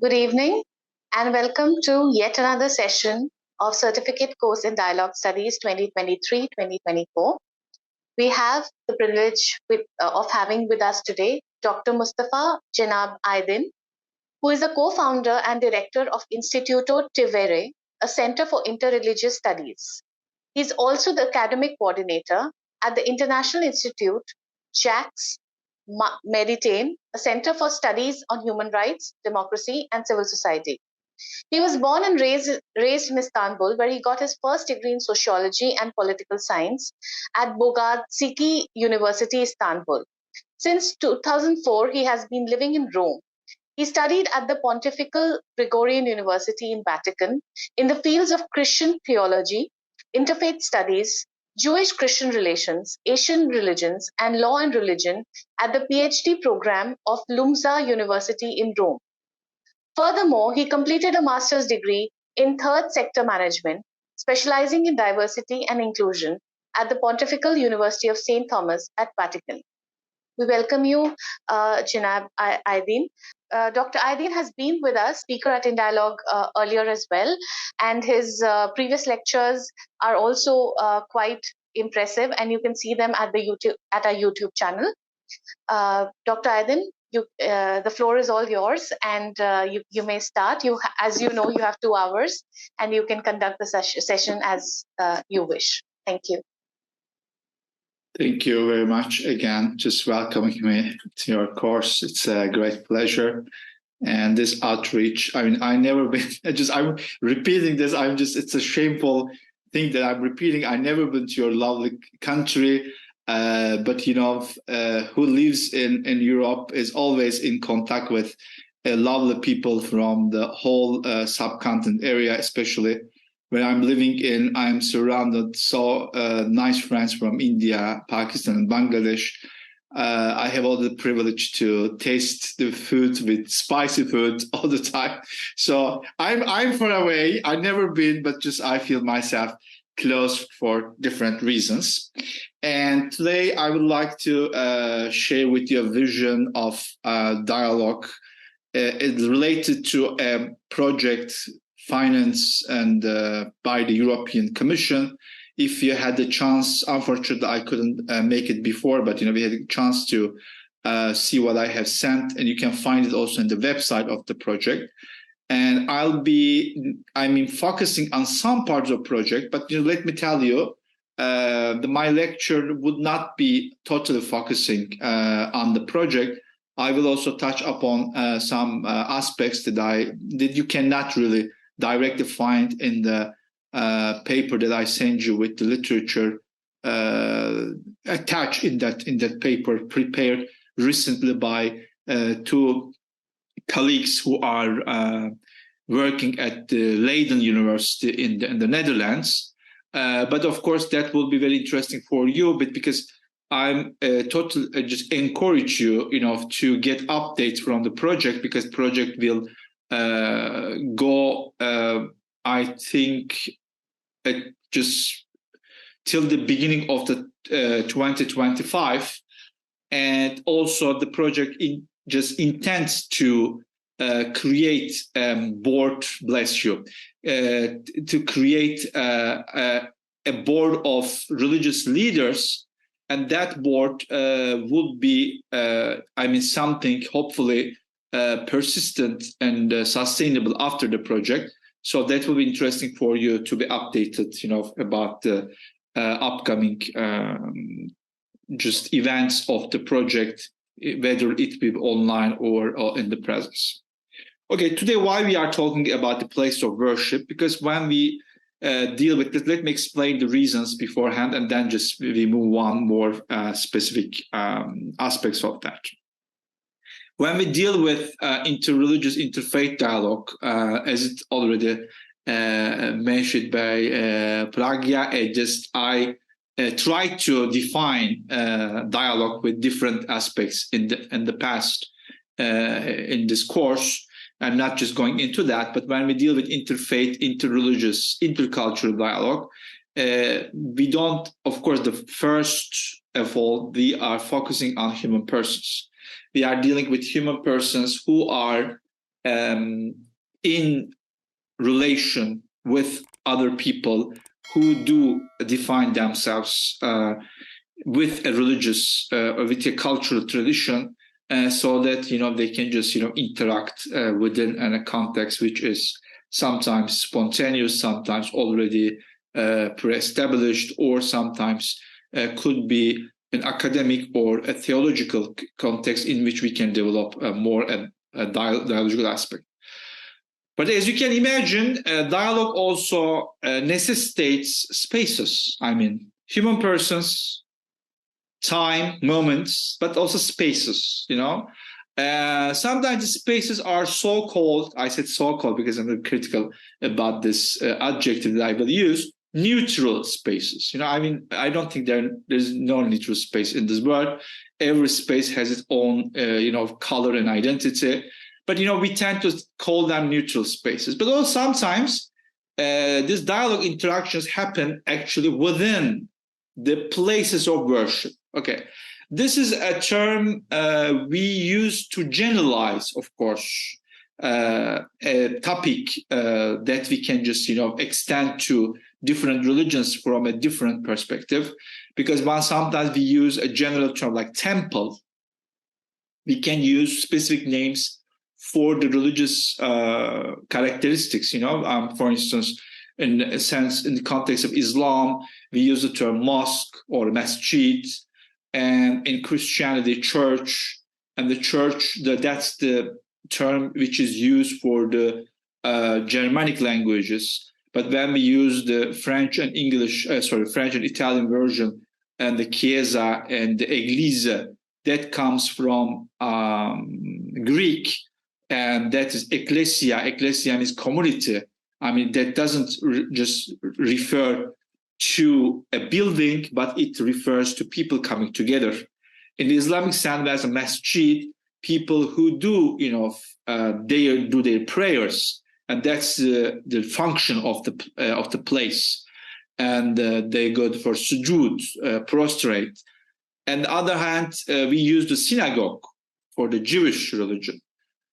Good evening and welcome to yet another session of Certificate Course in Dialogue Studies 2023-2024. We have the privilege of having with us today Dr. Mustafa Cenap Aydin, who is a co-founder and director of Istituto Tevere, a center for interreligious studies. He's also the academic coordinator at the International Institute Jacques Maritain, a center for studies on human rights, democracy, and civil society. He was born and raised in Istanbul, where he got his first degree in sociology and political science at Bogazici University, Istanbul. Since 2004, he has been living in Rome. He studied at the Pontifical Gregorian University in Vatican in the fields of Christian theology, interfaith studies, Jewish-Christian relations, Asian religions, and law and religion at the PhD program of LUMSA University in Rome. Furthermore, he completed a master's degree in third sector management, specializing in diversity and inclusion at the Pontifical University of St.Thomas at Vatican. We welcome you, Cenap Aydin. Dr. Aydin has been with us, speaker at In Dialogue earlier as well, and his previous lectures are also quite impressive, and you can see them at our YouTube channel. Dr. Aydin, the floor is all yours, and you may start. As you know, you have 2 hours, and you can conduct the session as you wish. Thank you. Thank you very much again, just welcoming me to your course. It's a great pleasure. And this outreach, I'm repeating this. It's a shameful thing that I'm repeating. I've never been to your lovely country, but who lives in Europe is always in contact with lovely people from the whole subcontinent area, especially where I'm living in. I'm surrounded so nice friends from India, Pakistan, and Bangladesh. I have all the privilege to taste the food with spicy food all the time. So I'm far away. I've never been, but just I feel myself close for different reasons. And today I would like to share with you a vision of dialogue. It's related to a project financed and by the European Commission. If you had the chance, unfortunately, I couldn't make it before, but we had a chance to see what I have sent, and you can find it also in the website of the project. And I'm focusing on some parts of the project, but let me tell you, my lecture would not be totally focusing on the project. I will also touch upon some aspects that you cannot really directly find in the paper that I send you with the literature attached in that paper, prepared recently by 2 colleagues who are working at the Leiden University in the Netherlands. But of course, that will be very interesting for you, but because I'm totally just encourage you, to get updates from the project, because project will go, I think, just till the beginning of the 2025, and also the project intends to create board. Bless you. To create a board of religious leaders, and that board would be, something hopefully persistent and sustainable after the project. So that will be interesting for you to be updated, about the upcoming just events of the project, whether it be online or in the presence. Okay, today why we are talking about the place of worship, because when we deal with it, let me explain the reasons beforehand, and then just we move on more specific aspects of that. When we deal with interreligious, interfaith dialogue, as it already mentioned by Pragya, I try to define dialogue with different aspects in the past in this course. I'm not just going into that, but when we deal with interfaith, interreligious, intercultural dialogue, we don't, of course, the first of all, we are focusing on human persons. We are dealing with human persons who are in relation with other people who do define themselves with a religious or with a cultural tradition, so that they can just interact within a context which is sometimes spontaneous, sometimes already pre-established, or sometimes could be an academic or a theological context in which we can develop more a dialogical aspect. But as you can imagine, dialogue also necessitates spaces. I mean, human persons, time, moments, but also spaces, sometimes the spaces are so-called, I said so-called because I'm critical about this adjective that I will use, neutral spaces. I don't think there's no neutral space in this world. Every space has its own, color and identity. But, we tend to call them neutral spaces. But also sometimes these dialogue interactions happen actually within the places of worship. Okay, this is a term we use to generalize, of course, a topic that we can just, extend to different religions from a different perspective. Because sometimes we use a general term like temple, we can use specific names for the religious characteristics. For instance, in a sense, in the context of Islam, we use the term mosque or masjid, and in Christianity, church. And the church, that's the term which is used for the Germanic languages. But when we use the French and French and Italian version, and the Chiesa and the Eglise, that comes from Greek, and that is ecclesia. Ecclesia means community. I mean, that doesn't just refer to a building, but it refers to people coming together. In the Islamic sense, there's a masjid, people who do, they do their prayers, and that's the function of the place. And they go for sujood, prostrate. And on the other hand, we use the synagogue for the Jewish religion.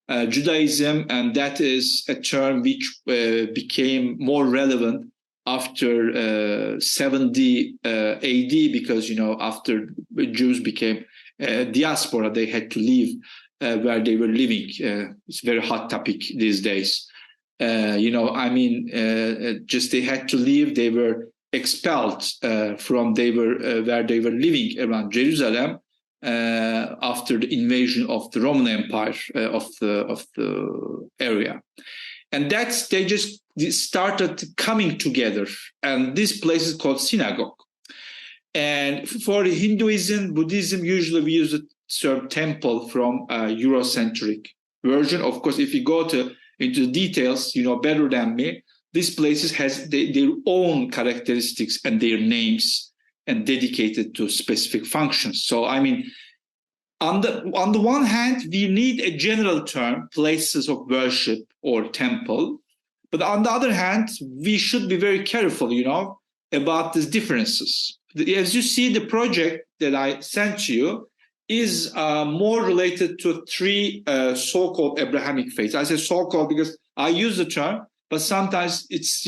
Judaism, and that is a term which became more relevant after 70 AD, because after Jews became diaspora, they had to leave where they were living. It's a very hot topic these days. Just they had to leave. They were expelled from where they were living around Jerusalem. After the invasion of the Roman Empire of the area, and they just started coming together, and this place is called synagogue. And for Hinduism, Buddhism, usually we use the term temple from a Eurocentric version. Of course, if you go into the details, better than me, these places has their own characteristics and their names, and dedicated to specific functions. So, I mean, on the one hand, we need a general term, places of worship or temple. But on the other hand, we should be very careful, about these differences. As you see, the project that I sent to you is more related to three so-called Abrahamic faiths. I say so-called because I use the term, but sometimes it's,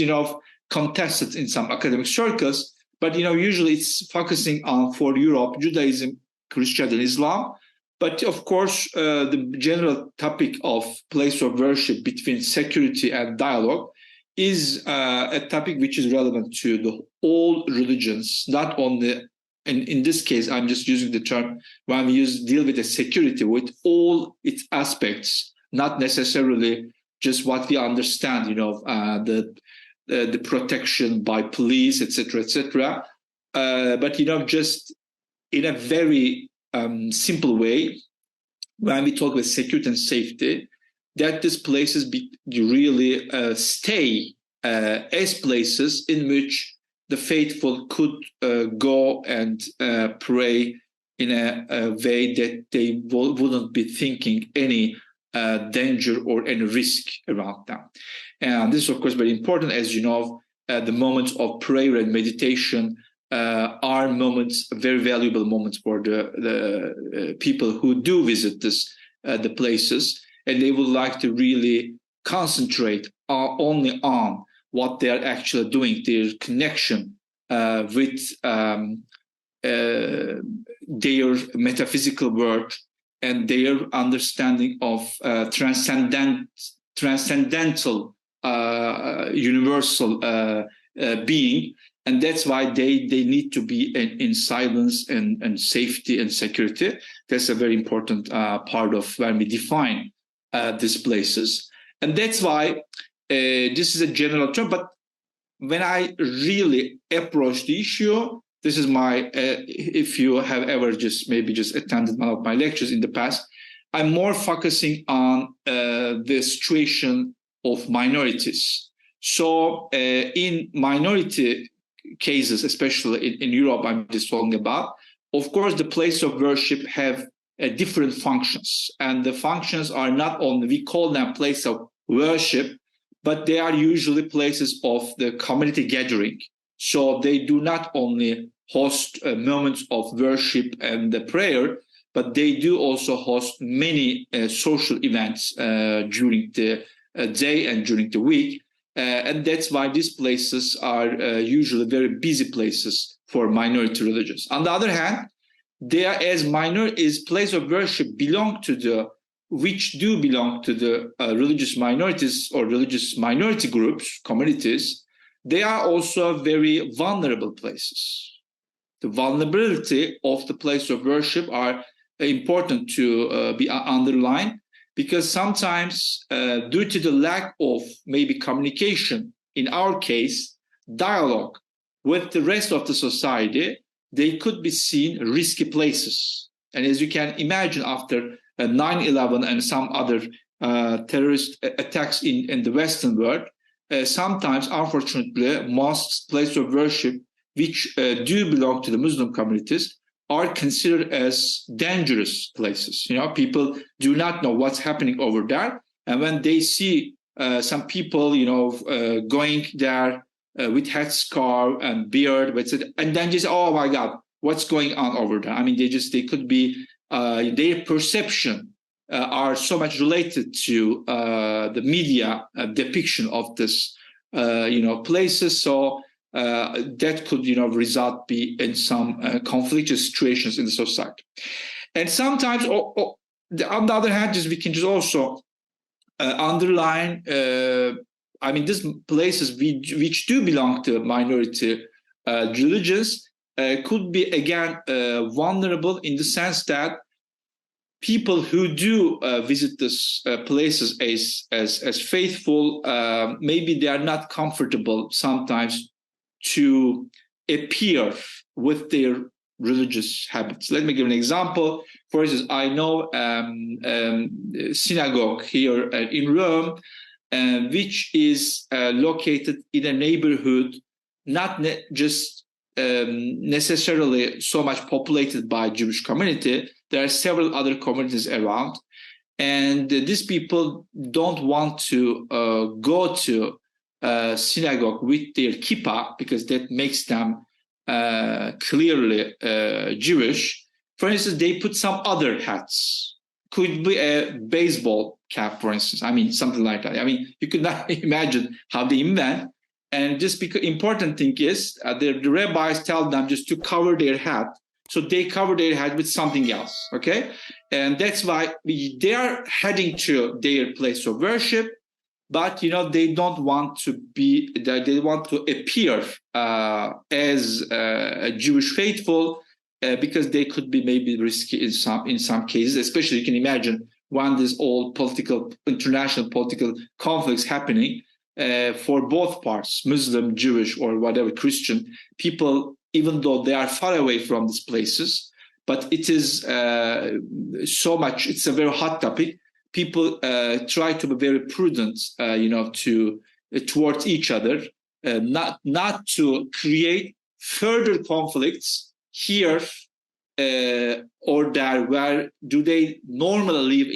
contested in some academic circles. But, usually it's focusing on, for Europe, Judaism, Christianity, and Islam. But, of course, the general topic of place of worship between security and dialogue is a topic which is relevant to all religions, not only, and in this case, I'm just using the term when we deal with the security, with all its aspects, not necessarily just what we understand, the protection by police, etc., but just in a very simple way, when we talk about security and safety, that these places really stay as places in which the faithful could go and pray in a way that they wouldn't be thinking any danger or any risk around them. And this is, of course, very important. As you know, the moments of prayer and meditation are moments, very valuable moments for the people who do visit the places. and they would like to really concentrate only on what they are actually doing, their connection with their metaphysical work and their understanding of transcendental universal being. And that's why they need to be in silence and safety and security. That's a very important part of when we define these places. And that's why this is a general term. But when I really approach the issue, this is my, if you have ever just attended one of my lectures in the past, I'm more focusing on the situation of minorities. So in minority cases, especially in Europe, I'm just talking about, of course, the place of worship have different functions. And the functions are not only, we call them place of worship, but they are usually places of the community gathering. So they do not only host moments of worship and the prayer, but they do also host many social events during the day and during the week. And that's why these places are usually very busy places for minority religions. On the other hand, they are, as minorities, place of worship which do belong to the religious minorities or religious minority groups, communities. They are also very vulnerable places. The vulnerability of the place of worship are important to be underlined, because sometimes due to the lack of maybe communication, in our case, dialogue with the rest of the society, they could be seen risky places. And as you can imagine, after 9/11 and some other terrorist attacks in the Western world, sometimes, unfortunately, mosques, places of worship, which do belong to the Muslim communities, are considered as dangerous places. People do not know what's happening over there. And when they see some people, going there with headscarf and beard, and then just, oh my God, what's going on over there? I mean, they could be, their perception are so much related to the media depiction of this, places. So that could, result be in some conflictual situations in the society. And sometimes, on the other hand, we can just also underline, these places which do belong to minority religions could be, again, vulnerable in the sense that people who do visit these places as faithful, maybe they are not comfortable sometimes to appear with their religious habits. Let me give an example. For instance, I know synagogue here in Rome, which is located in a neighborhood not just necessarily so much populated by Jewish community. There are several other communities around, and these people don't want to go to synagogue with their kippah, because that makes them clearly Jewish. For instance, they put some other hats. Could be a baseball cap, for instance. Something like that. You could not imagine how they invent. And just because important thing is the rabbis tell them just to cover their hat. So they cover their head with something else, okay? And that's why they are heading to their place of worship, but, they don't want to be, they want to appear as a Jewish faithful, because they could be maybe risky in some cases, especially you can imagine when there's all international political conflicts happening for both parts, Muslim, Jewish, or whatever, Christian, people, even though they are far away from these places, but it is so much, it's a very hot topic. People try to be very prudent, towards each other, not to create further conflicts here or there, where do they normally live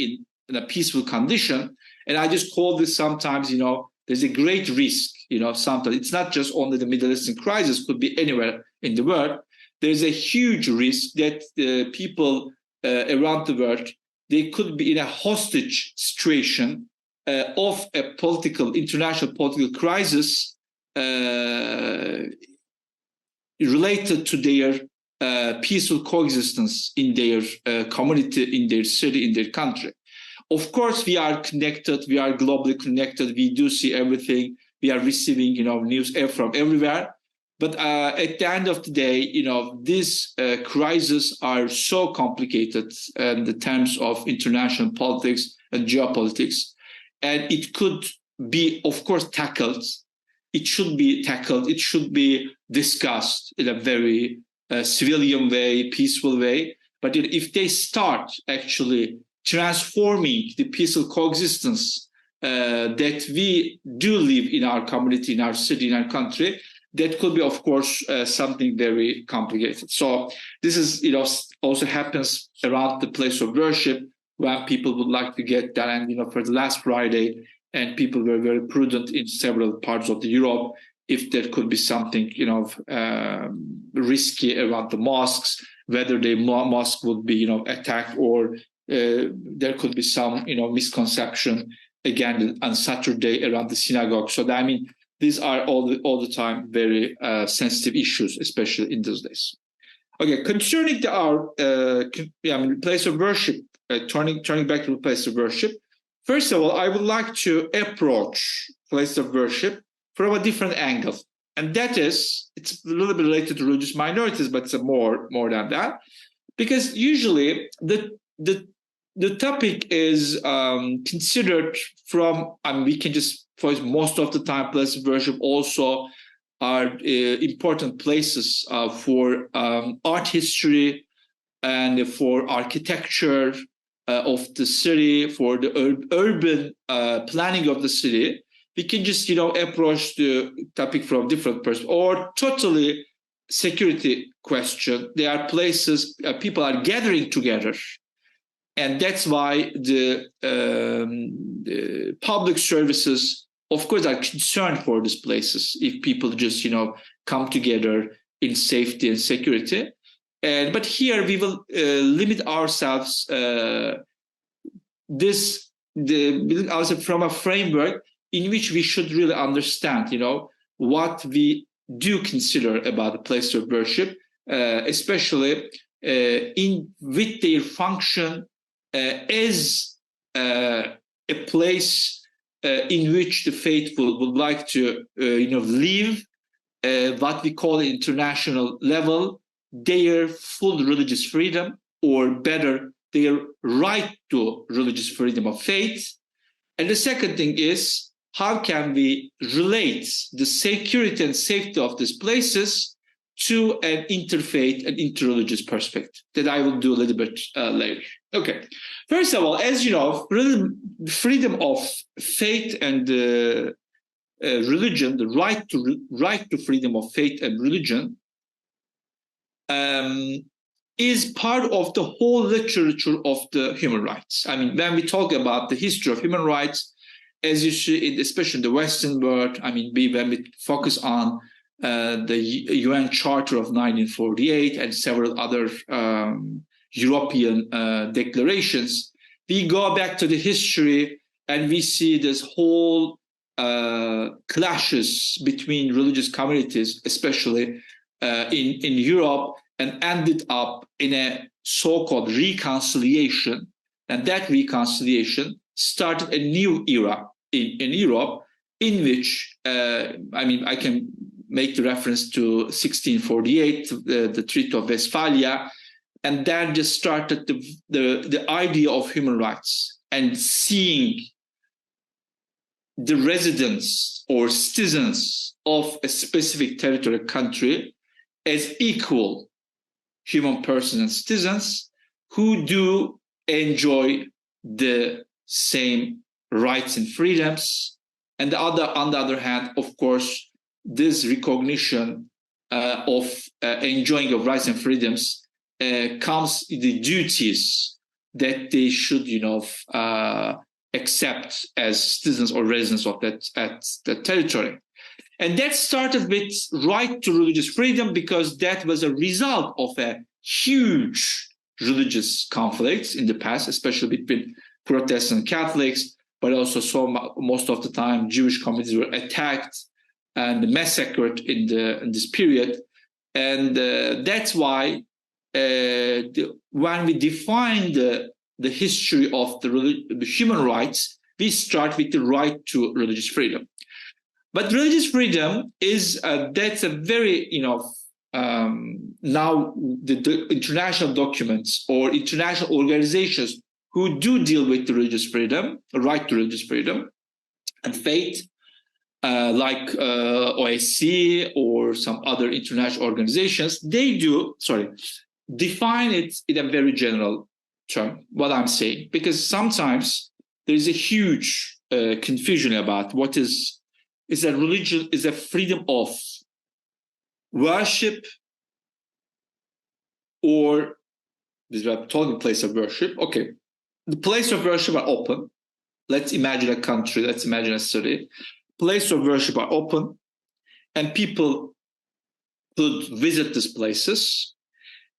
in a peaceful condition. And I just call this sometimes, there's a great risk, sometimes it's not just only the Middle Eastern crisis, could be anywhere in the world. There's a huge risk that people around the world, they could be in a hostage situation of a international political crisis related to their peaceful coexistence in their community, in their city, in their country. Of course, we are connected. We are globally connected. We do see everything. We are receiving, news from everywhere. But at the end of the day, these crises are so complicated in the terms of international politics and geopolitics. And it could be, of course, tackled. It should be tackled. It should be discussed in a very civilian way, peaceful way. But if they start actually transforming the peaceful coexistence that we do live in our community, in our city, in our country, that could be, of course, something very complicated. So this is, also happens around the place of worship when people would like to get that. And, for the last Friday, and people were very prudent in several parts of the Europe, if there could be something, risky around the mosques, whether the mosque would be, attacked, or there could be some, misconception again on Saturday around the synagogue. So these are all the time very sensitive issues, especially in those days. Okay, concerning our place of worship, turning back to the place of worship. First of all, I would like to approach place of worship from a different angle, and that is, it's a little bit related to religious minorities, but it's more than that, because usually the topic is considered from, we can just, for most of the time, places of worship also are important places for art history and for architecture of the city, for the urban planning of the city. We can just, approach the topic from different perspectives, or totally security question. There are places people are gathering together. And that's why the public services, of course, are concerned for these places if people just, come together in safety and security. But here we will limit ourselves from a framework in which we should really understand, what we do consider about the place of worship, especially with their function as a place in which the faithful would like to, live what we call at international level their full religious freedom, or better, their right to religious freedom of faith. And the second thing is, how can we relate the security and safety of these places to an interfaith and interreligious perspective that I will do a little bit later. Okay. First of all, as you know, really freedom of faith and religion, the right to freedom of faith and religion, is part of the whole literature of the human rights. When we talk about the history of human rights, as you see, especially in the Western world, when we focus on the UN Charter of 1948 and several other European declarations, we go back to the history and we see this whole clashes between religious communities, especially in Europe, and ended up in a so-called reconciliation. And that reconciliation started a new era in Europe, in which, I can make the reference to 1648, the Treaty of Westphalia, and then just started the idea of human rights and seeing the residents or citizens of a specific territory country as equal human persons and citizens who do enjoy the same rights and freedoms. And on the other hand, of course, this recognition of enjoying of rights and freedoms comes the duties that they should, accept as citizens or residents of that territory. And that started with right to religious freedom, because that was a result of a huge religious conflicts in the past, especially between Protestant and Catholics, but also most of the time Jewish communities were attacked and massacred in this period. And that's why when we define the history of the human rights, we start with the right to religious freedom. But religious freedom is that's a very now the international documents or international organizations who do deal with the religious freedom, right to religious freedom and faith, like OSCE or some other international organizations, they do define it in a very general term, what I'm saying, because sometimes there is a huge confusion about what is that religion is a freedom of worship or this is talking place of worship. Okay, the place of worship are open. Let's imagine a country, let's imagine a city. Place of worship are open and people could visit these places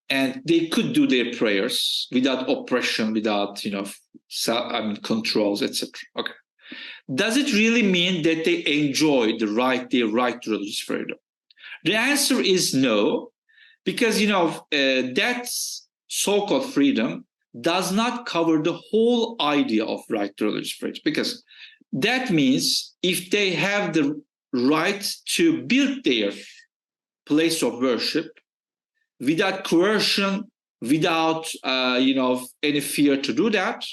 and they could do their prayers without oppression, without controls, etc. Okay. Does it really mean that they enjoy their right to religious freedom? The answer is no, because that so-called freedom does not cover the whole idea of right to religious freedom, because that means if they have the right to build their place of worship without coercion, without any fear to do that.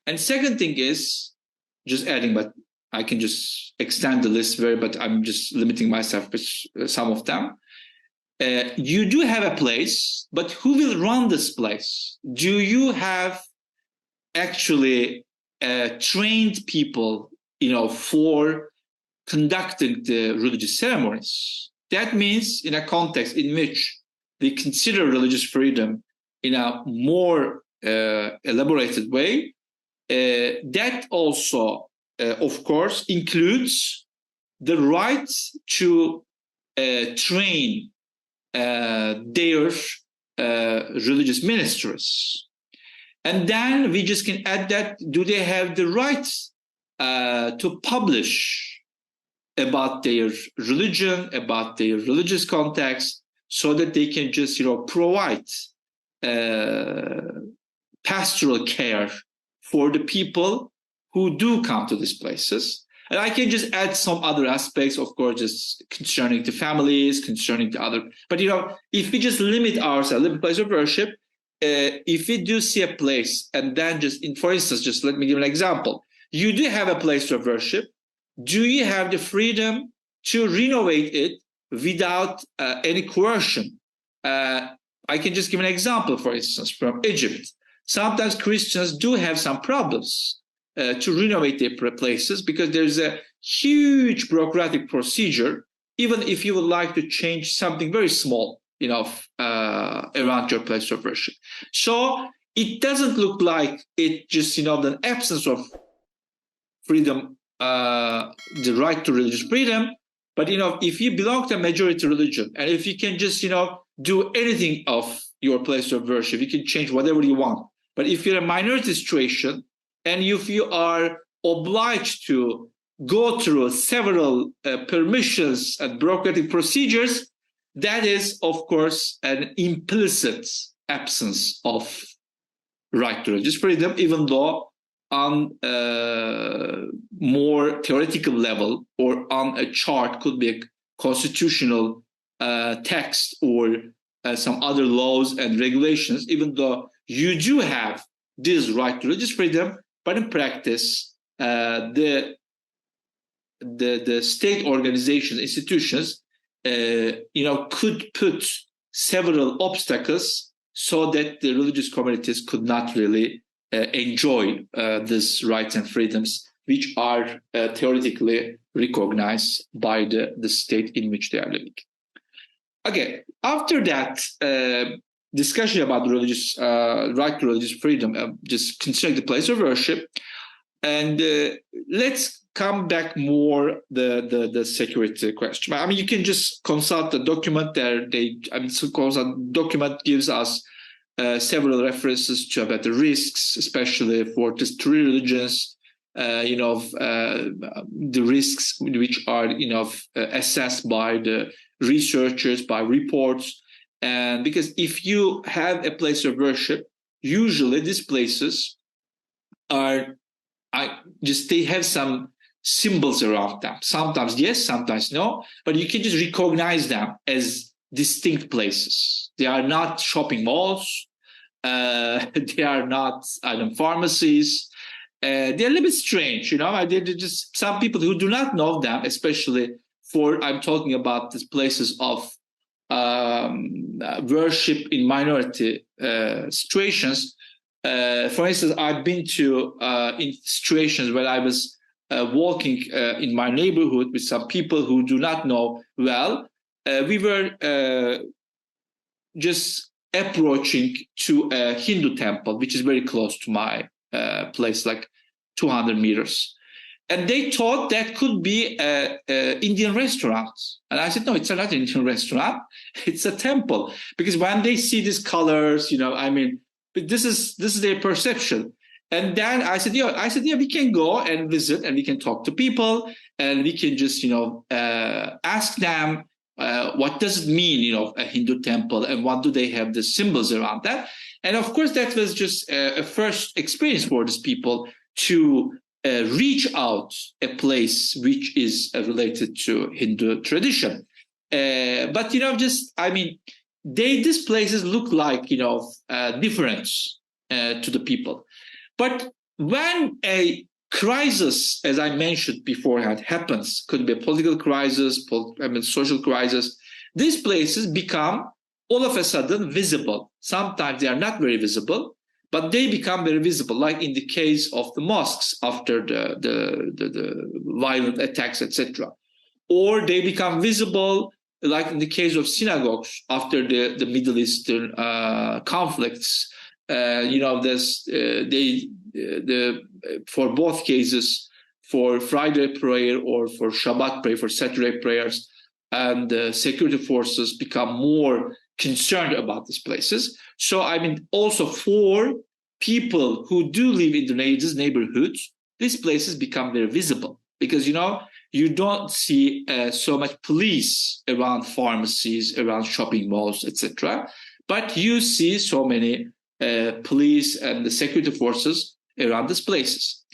And second thing is, just adding, but I can just extend the list but I'm just limiting myself with some of them. You do have a place, but who will run this place? Do you have actually trained people, for conducting the religious ceremonies? That means in a context in which they consider religious freedom in a more elaborated way, that also, of course, includes the right to train their religious ministries. And then we just can add that, do they have the right to publish about their religion, about their religious context, so that they can just, provide pastoral care for the people who do come to these places. And I can just add some other aspects, of course, just concerning the families, concerning the other. But, if we just limit ourselves, limit place of worship, if we do see a place and then for instance, just let me give an example. You do have a place of worship. Do you have the freedom to renovate it without any coercion? I can just give an example, for instance, from Egypt. Sometimes Christians do have some problems to renovate their places because there's a huge bureaucratic procedure, even if you would like to change something very small, around your place of worship. So it doesn't look like it just, the absence of freedom, the right to religious freedom. But, if you belong to a majority religion and if you can just, do anything of your place of worship, you can change whatever you want. But if you're a minority situation and if you are obliged to go through several permissions and bureaucratic procedures, that is, of course, an implicit absence of right to religious freedom, even though on a more theoretical level or on a chart could be a constitutional text or some other laws and regulations, even though you do have this right to religious freedom, but in practice, the state organizations, institutions, could put several obstacles so that the religious communities could not really enjoy these rights and freedoms, which are theoretically recognized by the state in which they are living. Okay, after that discussion about religious right to religious freedom, just concerning the place of worship, and let's come back more the security question. I mean, you can just consult the document there. Document gives us several references to about the risks, especially for just three religions, the risks which are, assessed by the researchers, by reports. And because if you have a place of worship, usually these places they have some symbols around them. Sometimes yes, sometimes no, but you can just recognize them as distinct places. They are not shopping malls. They are not pharmacies. They're a little bit strange, They're just some people who do not know them, especially I'm talking about these places of worship in minority situations. For instance, I've been to in situations where I was walking in my neighborhood with some people who do not know well. We were just approaching to a Hindu temple, which is very close to my place, like 200 meters. And they thought that could be an Indian restaurant. And I said, no, it's not an Indian restaurant. It's a temple. Because when they see these colors, but this is their perception. And then I said, we can go and visit and we can talk to people and we can just, ask them what does it mean, a Hindu temple, and what do they have the symbols around that? And of course, that was just a first experience for these people to reach out a place which is related to Hindu tradition. But, these places look like, difference to the people. But when a crisis, as I mentioned beforehand, happens, could be a political crisis, social crisis, these places become all of a sudden visible. Sometimes they are not very visible, but they become very visible, like in the case of the mosques after the violent attacks, etc. Or they become visible, like in the case of synagogues after the Middle Eastern conflicts. For both cases, for Friday prayer or for Shabbat prayer, for Saturday prayers, and the security forces become more concerned about these places. So, also for people who do live in these neighborhoods, these places become very visible because, you don't see so much police around pharmacies, around shopping malls, etc. But you see so many police and the security forces around these places.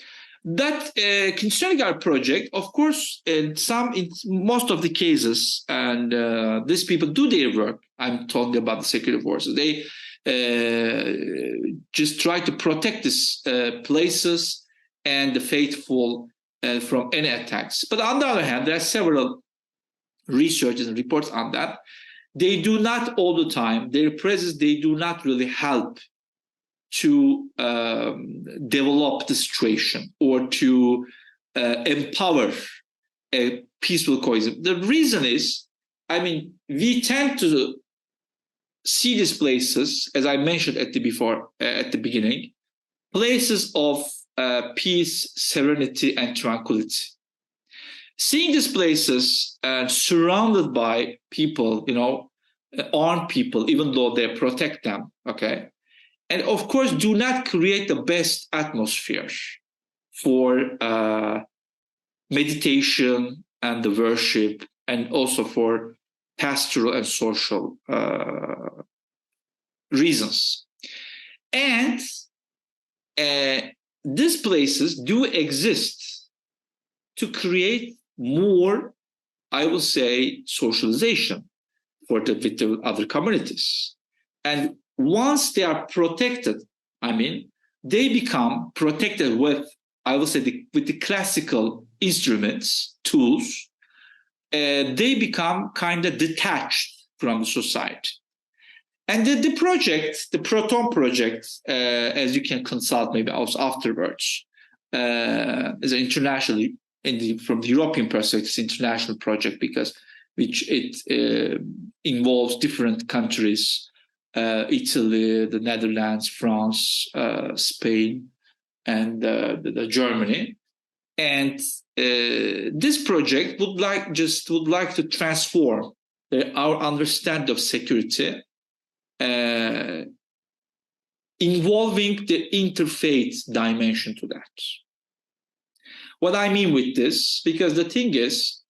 That concerning our project, of course, in most of the cases, and these people do their work. I'm talking about the security forces. They just try to protect these places and the faithful from any attacks. But on the other hand, there are several researches and reports on that. They do not all the time, their presence, they do not really help to develop the situation or to empower a peaceful coexistence. The reason is, we tend to see these places, as I mentioned at the beginning, places of peace, serenity, and tranquility. Seeing these places surrounded by people, armed people, even though they protect them, okay? And of course, do not create the best atmosphere for meditation and the worship, and also for pastoral and social reasons. And these places do exist to create more, I will say, socialization with the other communities. And once they are protected, they become protected with, I will say, with the classical instruments, tools. They become kind of detached from the society. And the project, the Proton project, as you can consult maybe also afterwards, is internationally, from the European perspective, it's an international project because it involves different countries, Italy, the Netherlands, France, Spain, and Germany. And this project would like to transform our understanding of security involving the interfaith dimension to that. What I mean with this, because the thing is,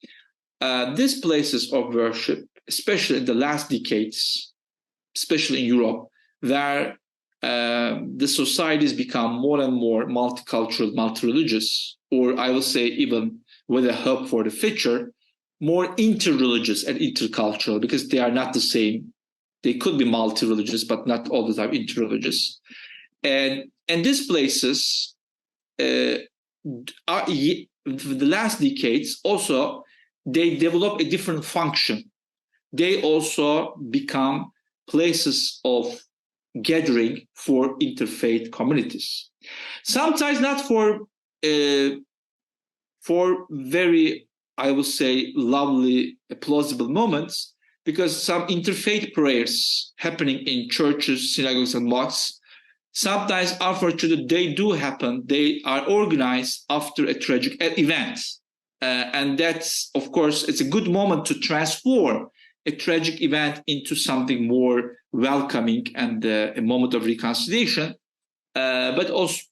these places of worship, especially in the last decades, especially in Europe, where the societies become more and more multicultural, multi-religious, or I will say even with a hope for the future, more interreligious and intercultural, because they are not the same. They could be multi-religious, but not all the time interreligious. And these places, the last decades also, they develop a different function. They also become places of gathering for interfaith communities. Sometimes not for very, I would say, lovely, plausible moments, because some interfaith prayers happening in churches, synagogues, and mosques, sometimes, unfortunately, they do happen. They are organized after a tragic event. And that's, of course, it's a good moment to transform a tragic event into something more welcoming and a moment of reconciliation. But also,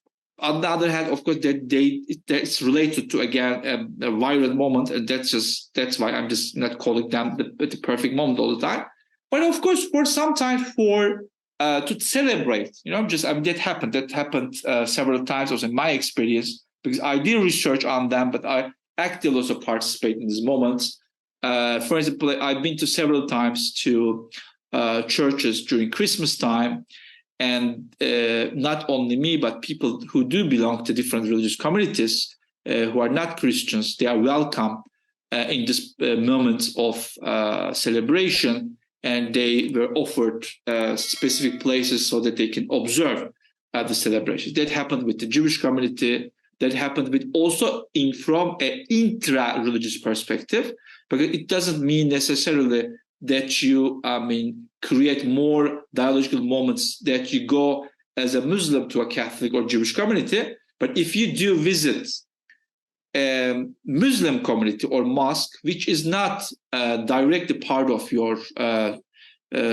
on the other hand, of course, that's related to, again, a violent moment. And that's why I'm just not calling them the perfect moment all the time. But of course, for some time, to celebrate, that happened several times also in my experience, because I did research on them, but I actively also participate in these moments. For example, I've been to several times to churches during Christmas time, and not only me, but people who do belong to different religious communities who are not Christians, they are welcome in this moment of celebration, and they were offered specific places so that they can observe the celebration. That happened with the Jewish community. That happened with also from an intra-religious perspective, because it doesn't mean necessarily that you, create more dialogical moments that you go as a Muslim to a Catholic or Jewish community. But if you do visit a Muslim community or mosque, which is not directly part of your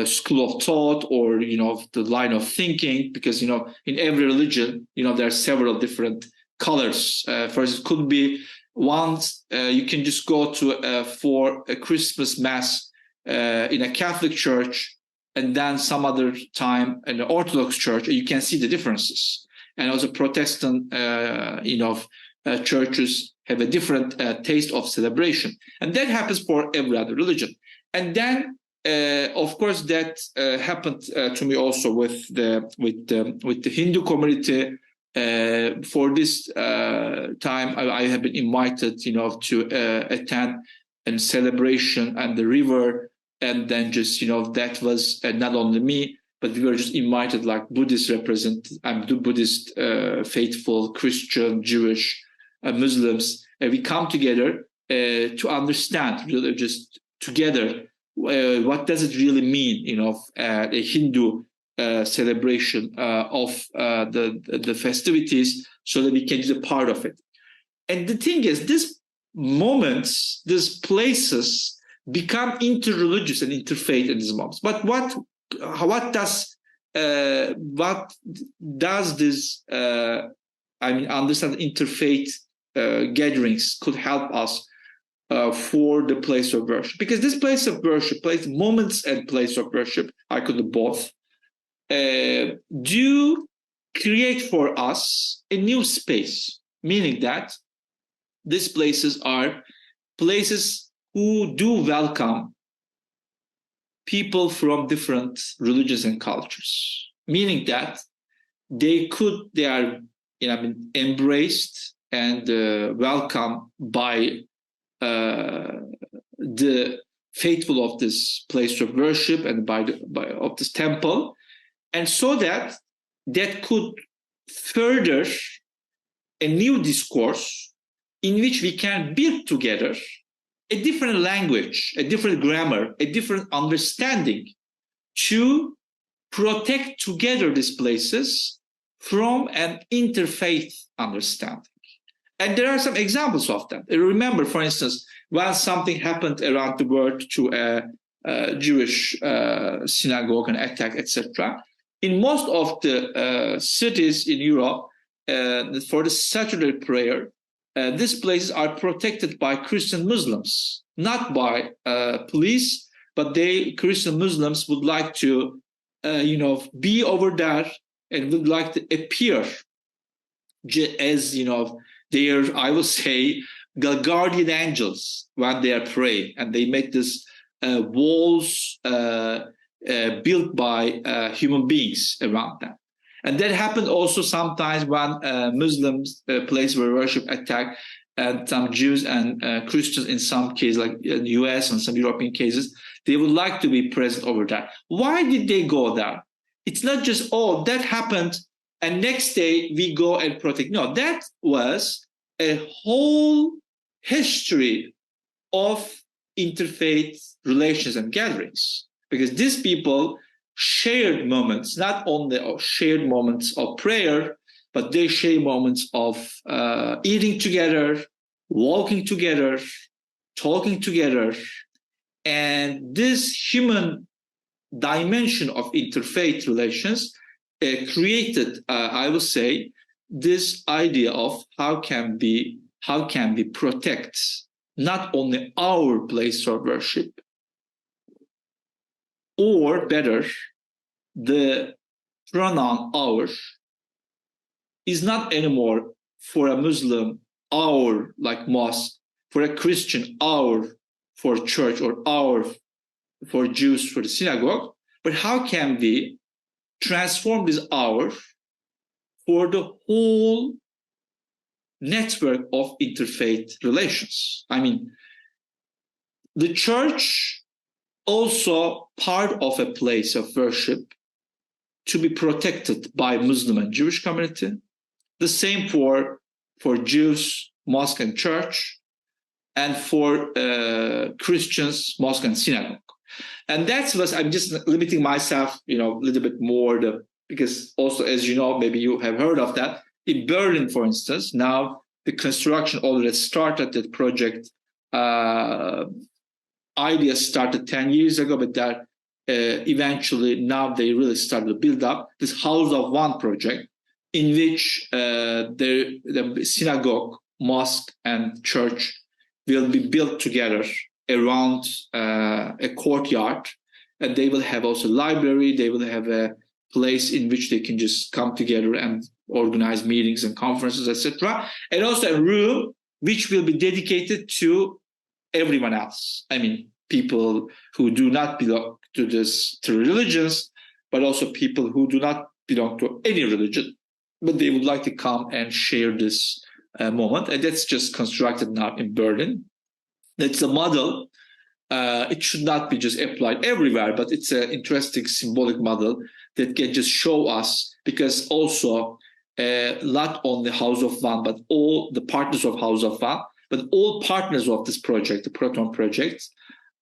school of thought or, the line of thinking, because, in every religion, there are several different colors. First, it could be once you can just go to for a Christmas mass in a Catholic church, and then some other time in the Orthodox church, you can see the differences. And also Protestant, churches have a different taste of celebration, and that happens for every other religion. And then, of course, that happened to me also with the Hindu community. For this time, I have been invited, to attend a celebration at the river. And then just, that was not only me, but we were just invited like Buddhist Buddhist faithful, Christian, Jewish, Muslims. We come together to understand, really, just together, what does it really mean, a Hindu celebration of the festivities, so that we can be a part of it. And the thing is, these moments, these places become interreligious and interfaith in these moments. But what does this understand interfaith gatherings could help us for the place of worship? Because this place of worship, moments and place of worship, I could do both, do create for us a new space, meaning that these places are places who do welcome people from different religions and cultures, meaning that they are embraced and welcomed by the faithful of this place of worship and of this temple, and so that could further a new discourse in which we can build together a different language, a different grammar, a different understanding to protect together these places from an interfaith understanding. And there are some examples of that. Remember, for instance, when something happened around the world to a Jewish synagogue, an attack, etc., in most of the cities in Europe, for the Saturday prayer, these places are protected by Christian Muslims, not by police, but Christian Muslims would like to, be over there and would like to appear as, their, I will say, guardian angels when they are praying, and they make this walls built by human beings around them. And that happened also sometimes when Muslims places were worship attacked, and some Jews and Christians in some cases, like in the US and some European cases, they would like to be present over there. Why did they go there? It's not just, that happened and next day we go and protect. No, that was a whole history of interfaith relations and gatherings, because these people shared moments, not only shared moments of prayer, but they share moments of eating together, walking together, talking together. And this human dimension of interfaith relations created, I would say, this idea of how can we protect not only our place of worship, or better, the pronoun our is not anymore for a Muslim our, like mosque, for a Christian our, for church, or our for Jews for the synagogue, but how can we transform this our for the whole network of interfaith relations? I mean, the church also part of a place of worship to be protected by Muslim and Jewish community. The same for Jews, mosque and church, and for Christians, mosque and synagogue. And that's what I'm just limiting myself, a little bit more, because also, as you know, maybe you have heard of that, in Berlin, for instance, now the construction already started. That project idea started 10 years ago, but that eventually now they really started to build up this House of One project, in which the synagogue, mosque, and church will be built together around a courtyard, and they will have also library. They will have a place in which they can just come together and organize meetings and conferences, etc. And also a room which will be dedicated to everyone else. I mean, people who do not belong to religions, but also people who do not belong to any religion, but they would like to come and share this moment. And that's just constructed now in Berlin. That's a model. It should not be just applied everywhere, but it's an interesting symbolic model that can just show us, because also not only House of One, but all the partners of House of One, but all partners of this project, the Proton project,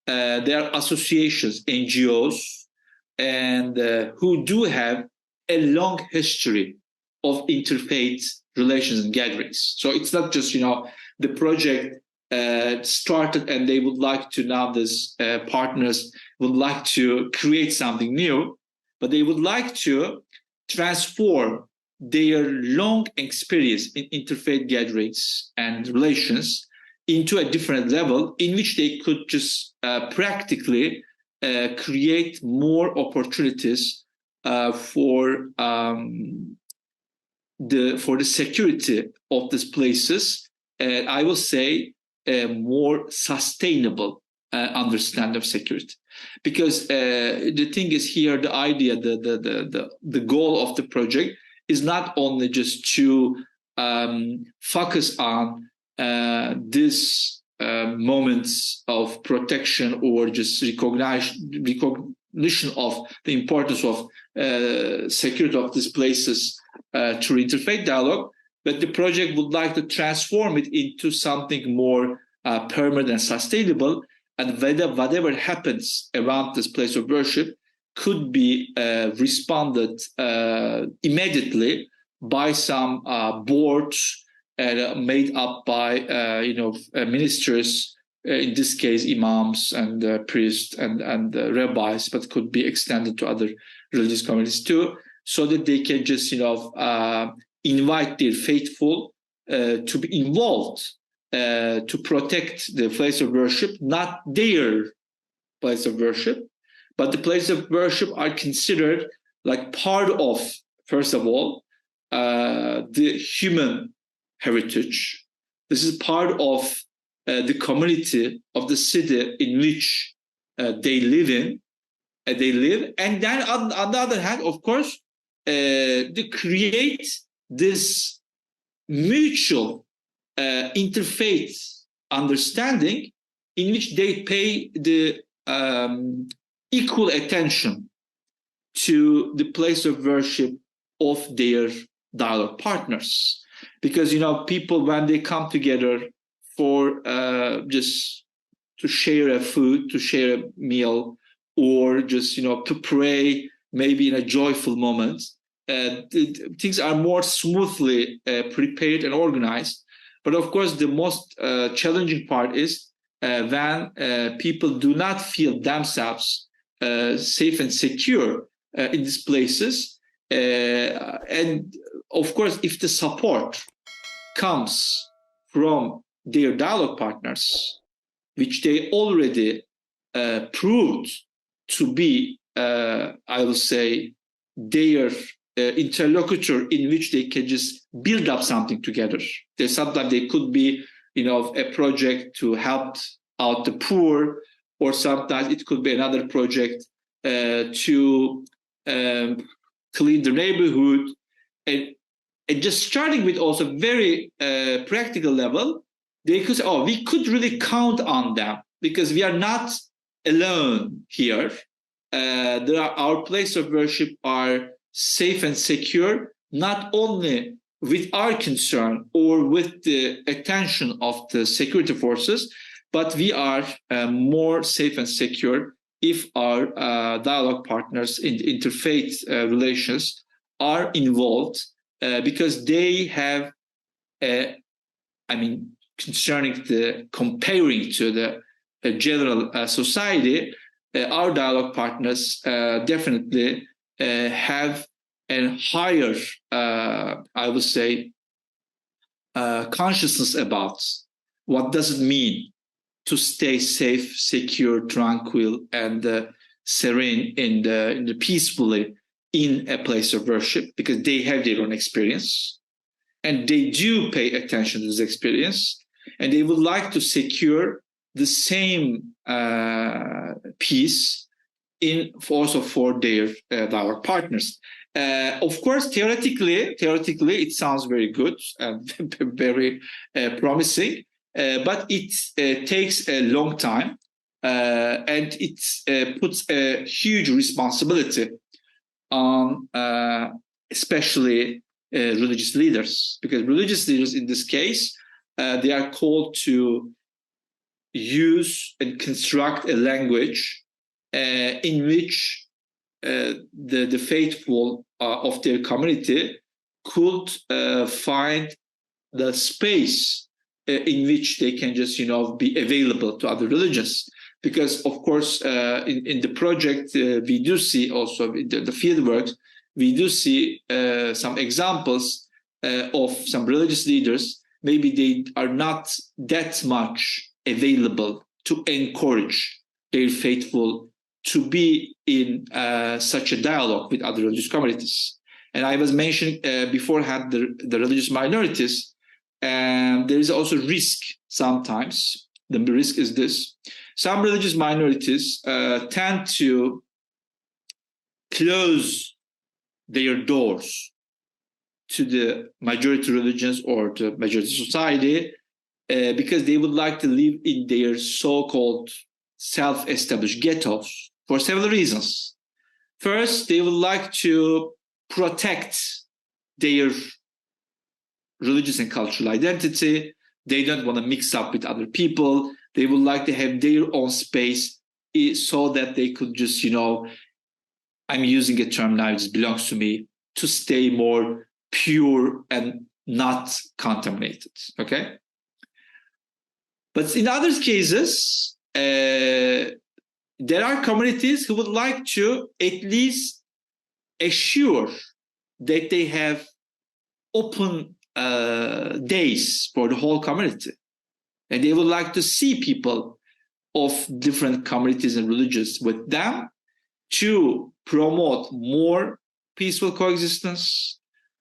there are associations, NGOs, and who do have a long history of interfaith relations and gatherings. So it's not just, the project started and they would like to, now this partners would like to create something new, but they would like to transform their long experience in interfaith gatherings and relations into a different level, in which they could just practically create more opportunities for the security of these places. And I will say a more sustainable understanding of security, because the thing is here, the idea, the goal of the project is not only just to focus on this moments of protection, or just recognition of the importance of security of these places through interfaith dialogue, but the project would like to transform it into something more permanent and sustainable, and whatever happens around this place of worship could be responded immediately by some boards made up by ministers, in this case imams and priests and rabbis, but could be extended to other religious communities too. so that they can just, invite their faithful to be involved, to protect the place of worship, not their place of worship, but the place of worship are considered like part of, first of all, the human heritage. This is part of the community of the city in which they live in. And then on the other hand, of course, they create this mutual interfaith understanding in which they pay the equal attention to the place of worship of their dialogue partners. Because, people, when they come together for just to share a food, to share a meal, or just, to pray, maybe in a joyful moment, things are more smoothly prepared and organized. But of course, the most challenging part is when people do not feel themselves safe and secure in these places. And of course, if the support comes from their dialogue partners, which they already proved to be, I will say, their interlocutor in which they can just build up something together. Sometimes they could be, a project to help out the poor, or sometimes it could be another project to clean the neighborhood, and just starting with also very practical level, they could say, we could really count on them because we are not alone here. Our place of worship are safe and secure, not only with our concern or with the attention of the security forces, but we are more safe and secure if our dialogue partners in the interfaith relations are involved, because they have, concerning the comparing to the general society, our dialogue partners definitely have a higher, I would say, consciousness about what does it mean to stay safe, secure, tranquil, and serene in the peacefully in a place of worship, because they have their own experience and they do pay attention to this experience, and they would like to secure the same peace also for their dialogue partners. Of course, theoretically, it sounds very good and very promising, but it takes a long time, and it puts a huge responsibility on especially religious leaders, because religious leaders in this case, they are called to use and construct a language in which the faithful of their community could find the space in which they can just, be available to other religions. Because, of course, in the project, we do see also in the fieldwork, we do see some examples of some religious leaders. Maybe they are not that much available to encourage their faithful to be in such a dialogue with other religious communities. And I was mentioning beforehand the religious minorities, and there is also risk sometimes. The risk is this: some religious minorities tend to close their doors to the majority religions or the majority society because they would like to live in their so-called self-established ghettos for several reasons. First, they would like to protect their religious and cultural identity. They don't want to mix up with other people. They would like to have their own space so that they could just, I'm using a term now, it just belongs to me, to stay more pure and not contaminated, okay? But in other cases, there are communities who would like to at least assure that they have open days for the whole community. And they would like to see people of different communities and religions with them to promote more peaceful coexistence,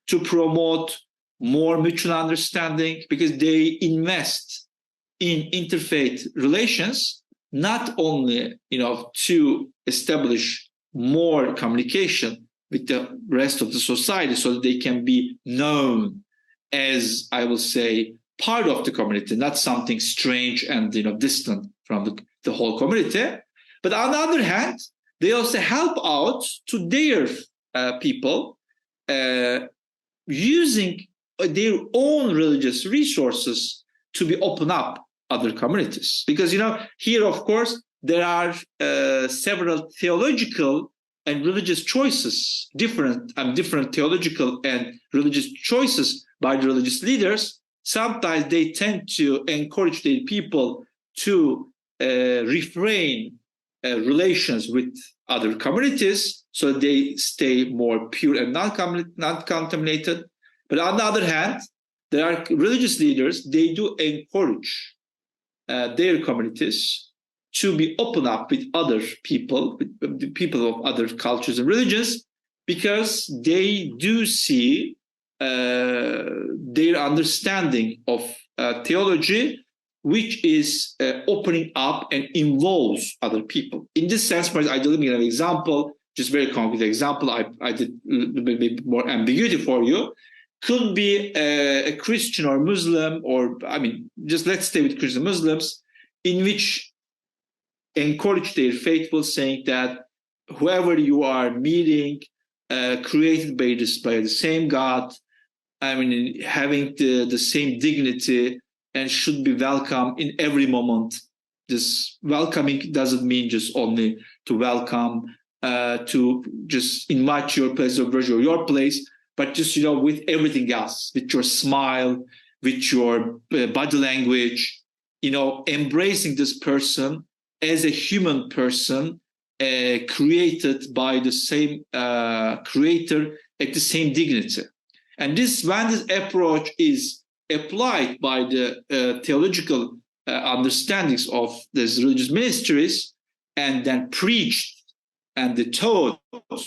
to promote more mutual understanding, because they invest in interfaith relations, not only, to establish more communication with the rest of the society so that they can be known as, I will say, part of the community, not something strange and distant from the whole community. But on the other hand, they also help out to their people using their own religious resources to be open up other communities. Because, here, of course, there are several theological and religious choices, different theological and religious choices by the religious leaders. Sometimes they tend to encourage their people to refrain relations with other communities so they stay more pure and non-contaminated. But on the other hand, there are religious leaders, they do encourage their communities to be open up with other people, with the people of other cultures and religions, because they do see their understanding of theology, which is opening up and involves other people. In this sense, I did give an example, just very concrete example. I did a little bit more ambiguity for you. Could be a Christian or Muslim, or just let's stay with Christian Muslims, in which encourage their faithful, saying that whoever you are meeting, created by the same God, having the same dignity, and should be welcome in every moment. This welcoming doesn't mean just only to welcome, to just invite your place of worship or your place, but just, with everything else, with your smile, with your body language, embracing this person as a human person, created by the same creator at the same dignity. And when this approach is applied by the theological understandings of these religious ministries, and then preached and taught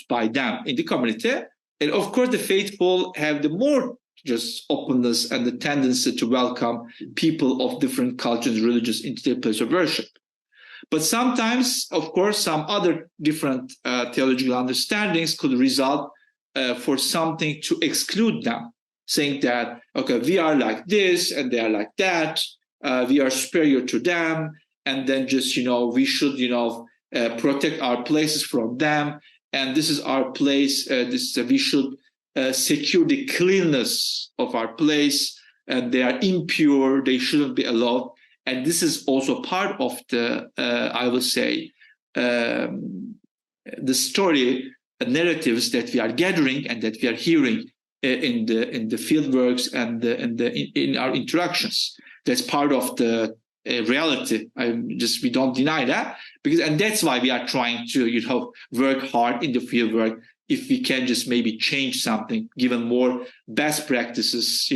by them in the community, and of course the faithful have the more just openness and the tendency to welcome people of different cultures and religions into their place of worship. But sometimes, of course, some other different theological understandings could result for something to exclude them, saying that, okay, we are like this and they are like that, we are superior to them, and then just, we should, protect our places from them, and this is our place, we should secure the cleanness of our place, and they are impure, they shouldn't be allowed. And this is also part of the, I will say, the story narratives that we are gathering and that we are hearing in the field works and in our interactions. That's part of the reality. We don't deny that, and that's why we are trying to work hard in the field work. If we can just maybe change something, given more best practices,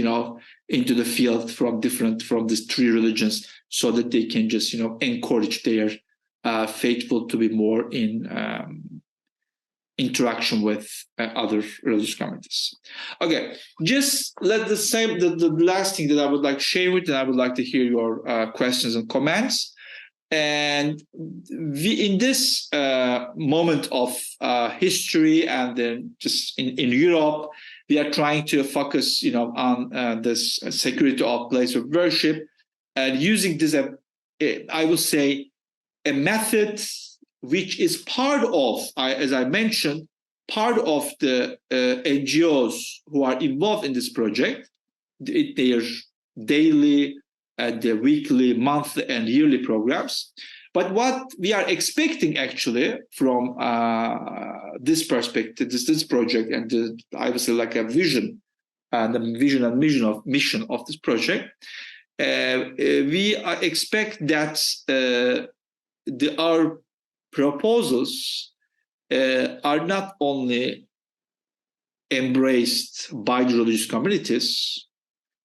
into the field from these three religions, so that they can just encourage their faithful to be more in interaction with other religious communities. Okay, just the last thing that I would like to share with, and I would like to hear your questions and comments. And in this moment of history, and then just in Europe, we are trying to focus, on this security of place of worship, and using this, I will say, a method which is part of, as I mentioned, part of the NGOs who are involved in this project, their daily, their weekly, monthly, and yearly programs. But what we are expecting actually from this perspective, this project, and I would say like a vision, and the vision and mission of this project, we expect that our proposals are not only embraced by the religious communities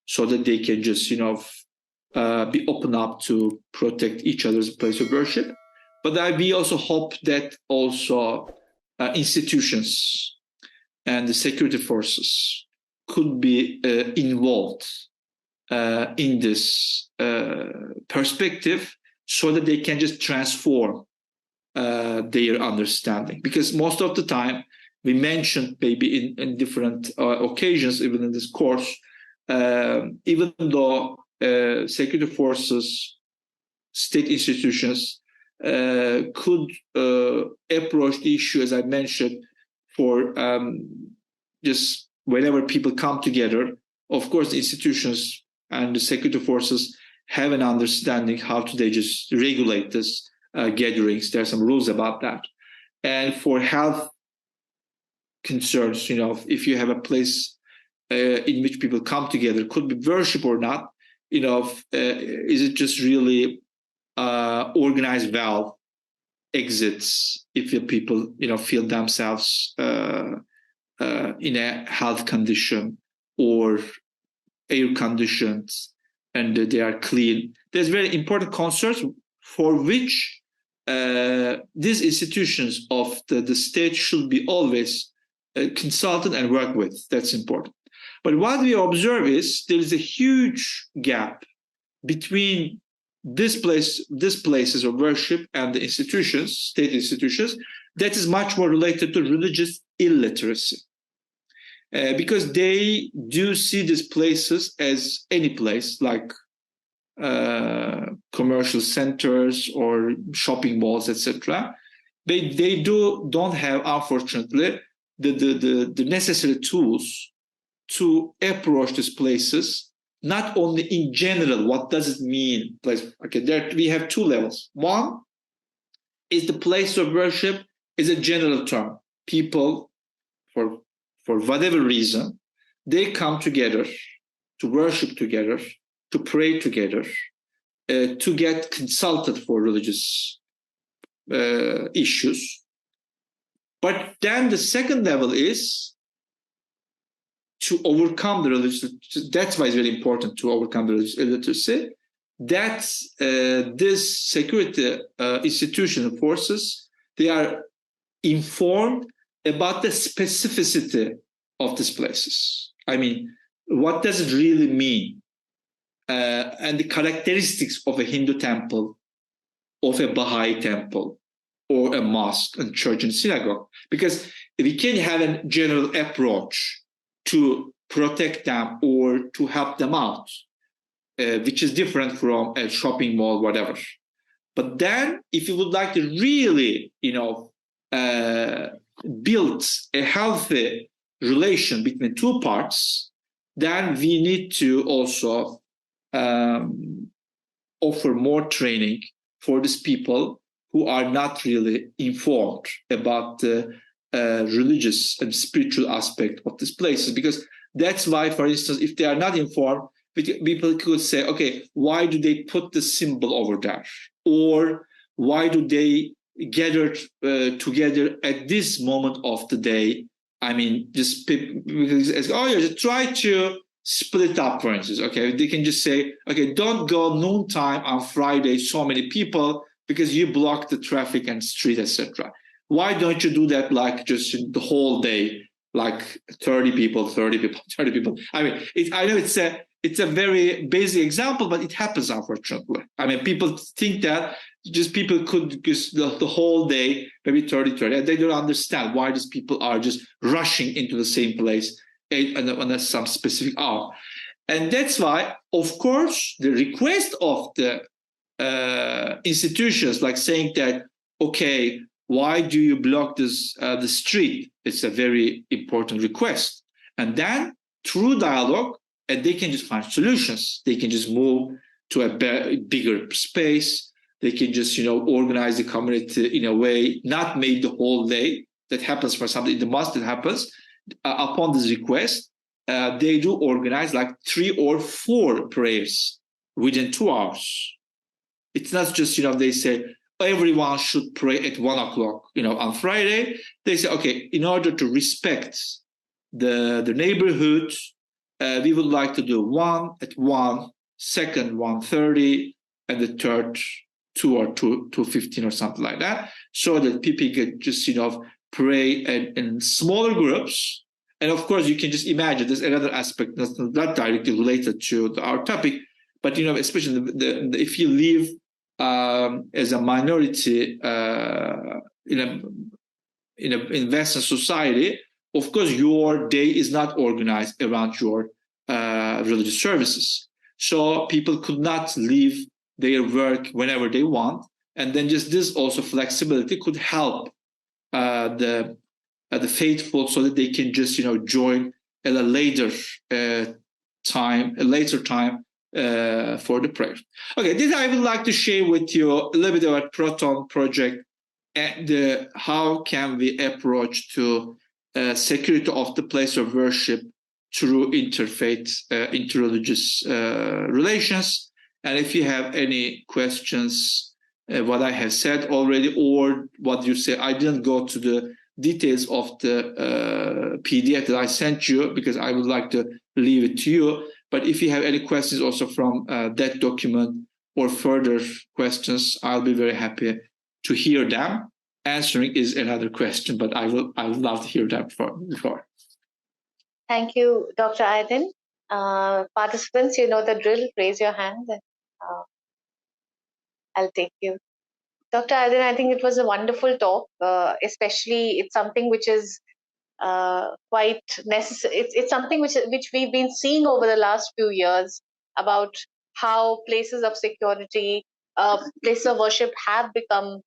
so that they can just, be open up to protect each other's place of worship. But we also hope that also institutions and the security forces could be involved in this perspective so that they can just transform their understanding. Because most of the time, we mentioned maybe in different occasions, even in this course, even though security forces, state institutions could approach the issue, as I mentioned, for just whenever people come together, of course, the institutions and the security forces have an understanding how to they just regulate this gatherings. There are some rules about that. And for health concerns, if you have a place in which people come together, could be worship or not, is it just really organized well exits if the people, feel themselves in a health condition or air conditions and they are clean. There's very important concerns for which these institutions of the state should be always consulted and work with. That's important. But what we observe is there is a huge gap between these places of worship and the institutions, state institutions, that is much more related to religious illiteracy. Because they do see these places as any place, like commercial centers or shopping malls, etc. They don't have, unfortunately, the necessary tools to approach these places. Not only in general, what does it mean? Okay, we have two levels. One is the place of worship is a general term. People, for whatever reason, they come together to worship together, to pray together, to get consulted for religious issues. But then the second level is to overcome the religious. That's why it's very important to overcome the religious illiteracy. That this security institutional forces, they are informed about the specificity of these places. I mean, what does it really mean? And the characteristics of a Hindu temple, of a Baha'i temple, or a mosque and church and synagogue. Because we can have a general approach to protect them or to help them out, which is different from a shopping mall, whatever. But then, if you would like to really, build a healthy relation between two parts, then we need to also offer more training for these people who are not really informed about the religious and spiritual aspect of these places. Because that's why, for instance, if they are not informed, people could say, okay, why do they put the symbol over there? Or why do they gather together at this moment of the day? I mean, just just try to split up, for instance. Okay, they can just say, okay, don't go noontime on Friday, so many people, because you block the traffic and street, etc. Why don't you do that like just the whole day, like 30 people? I mean, I know it's a very basic example, but it happens, unfortunately. I mean, people think that just people could just the whole day, maybe 30, and they don't understand why these people are just rushing into the same place on some specific hour. And that's why, of course, the request of the institutions, like saying that, okay, why do you block the street? It's a very important request. And then through dialogue, and they can just find solutions. They can just move to a bigger space. They can just, organize the community in a way, not make the whole day. That happens for something in the mosque. That happens upon this request. They do organize like 3 or 4 prayers within 2 hours. It's not just, they say everyone should pray at 1 o'clock, on Friday. They say, okay, in order to respect the neighborhood. We would like to do one at 1, second 1:30, and the third 2 or 2:15 or something like that, so that people can just pray in smaller groups. And of course, you can just imagine there's another aspect that's not directly related to our topic, but especially if you live as a minority in Western society, of course, your day is not organized around your religious services. So people could not leave their work whenever they want. And then just this also flexibility could help the faithful, so that they can just join at a later time for the prayer. Okay, this I would like to share with you a little bit about Proton project and how can we approach to security of the place of worship through interfaith, interreligious relations. And if you have any questions, what I have said already, or what you say, I didn't go to the details of the PDF that I sent you, because I would like to leave it to you. But if you have any questions also from that document or further questions, I'll be very happy to hear them. Answering is another question, but I would love to hear them before. Thank you, Dr. Aydin. Participants, you know the drill. Raise your hand and I'll take you. Dr. Aydin, I think it was a wonderful talk. Especially, it's something which is quite necessary. It's something which we've been seeing over the last few years, about how places of security, places of worship have become